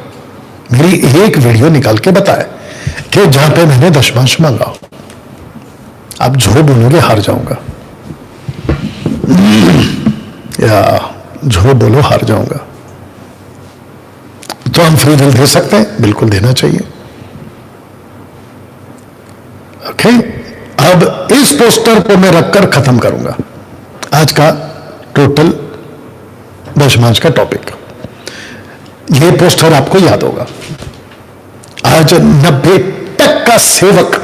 मेरी एक वीडियो निकाल के बताए कि जहां पे मैंने दशमांश मांगा हो, आप झूठ बोलोगे हार जाऊंगा, या झूठ बोलो हार जाऊंगा। तो हम फ्री विल दे सकते हैं, बिल्कुल देना चाहिए। ओके, अब इस पोस्टर को मैं रखकर खत्म करूंगा आज का टोटल दशमांश का टॉपिक। यह पोस्टर आपको याद होगा। आज 90% सेवक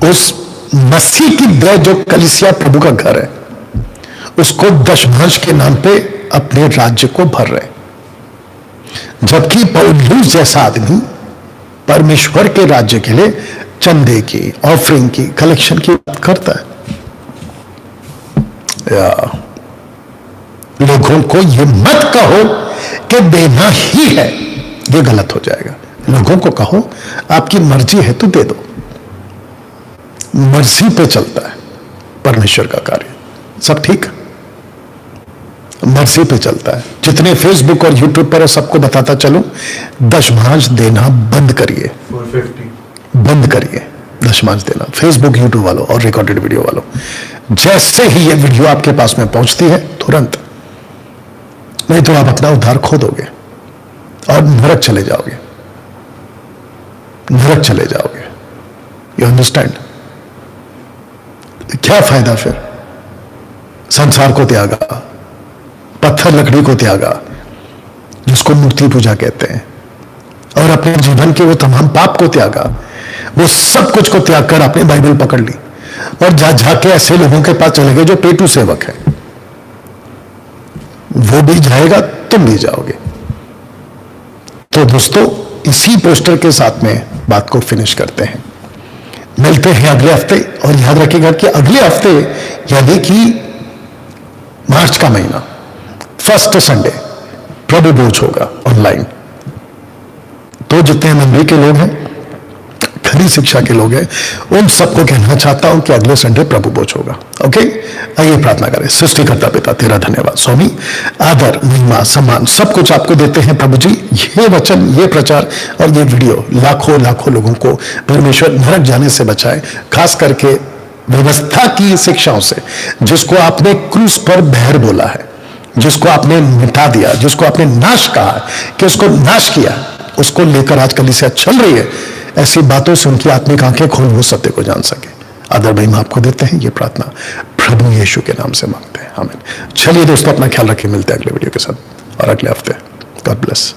उस मसीह की देह जो कलीसिया प्रभु का घर है, उसको दशमांश के नाम पे अपने राज्य को भर रहे, जबकि पौलुस जैसा आदमी परमेश्वर के राज्य के लिए चंदे की, ऑफरिंग की, कलेक्शन की बात करता है। या लोगों को ये मत कहो कि देना ही है, ये गलत हो जाएगा। लोगों को कहो आपकी मर्जी है तो दे दो। मर्जी पे चलता है परमेश्वर का कार्य, सब ठीक मर्जी पे चलता है। जितने फेसबुक और यूट्यूब पर है सबको बताता चलो, दशमांश देना बंद करिए, 450 बंद करिए दशमांश देना। फेसबुक, यूट्यूब वालों और रिकॉर्डेड वीडियो वालों, जैसे ही ये वीडियो आपके पास में पहुंचती है तुरंत, नहीं तो आप अपना उद्धार खो दोगे और नरक चले जाओगे, नरक चले जाओगे। You understand? क्या फायदा फिर? संसार को त्यागा, पत्थर लकड़ी को त्यागा, जिसको मूर्ति पूजा कहते हैं, और अपने जीवन के वो तमाम पाप को त्यागा, वो सब कुछ को त्याग कर आपने बाइबल पकड़ ली और जाके ऐसे लोगों के पास चले गए जो पेटू सेवक है। वो भी जाएगा, तुम भी जाओगे। तो दोस्तों, इसी पोस्टर के साथ में बात को फिनिश करते हैं। मिलते हैं अगले हफ्ते, और याद रखिएगा कि अगले हफ्ते यानी कि मार्च का महीना, फर्स्ट संडे प्रभु भोज होगा ऑनलाइन। तो जितने मंडली के लोग हैं, खरी शिक्षा के लोग हैं, उन सबको कहना चाहता हूं कि अगले संडे प्रभु भोज होगा। ओके, आइए प्रार्थना करें। सृष्टिकर्ता पिता, तेरा धन्यवाद स्वामी, आदर, महिमा, सम्मान सब कुछ आपको देते हैं प्रभु जी। ये वचन, ये प्रचार और ये वीडियो लाखों लाखों लोगों को परमेश्वर नरक जाने से बचाए, खास करके व्यवस्था की शिक्षाओं से, जिसको आपने क्रूस पर बहर बोला है, जिसको आपने मिटा दिया, जिसको आपने नाश कहा कि उसको नाश किया, उसको लेकर आज कलीसिया चल रही है। ऐसी बातों से उनकी आत्मिक आंखें खोल, वो सत्य को जान सके। आदर महिमा आपको देते हैं। ये प्रार्थना प्रभु यीशु के नाम से मांगते हैं, आमीन। चलिए दोस्तों, अपना ख्याल रखिए, मिलते हैं अगले वीडियो के साथ और अगले हफ्ते। God bless.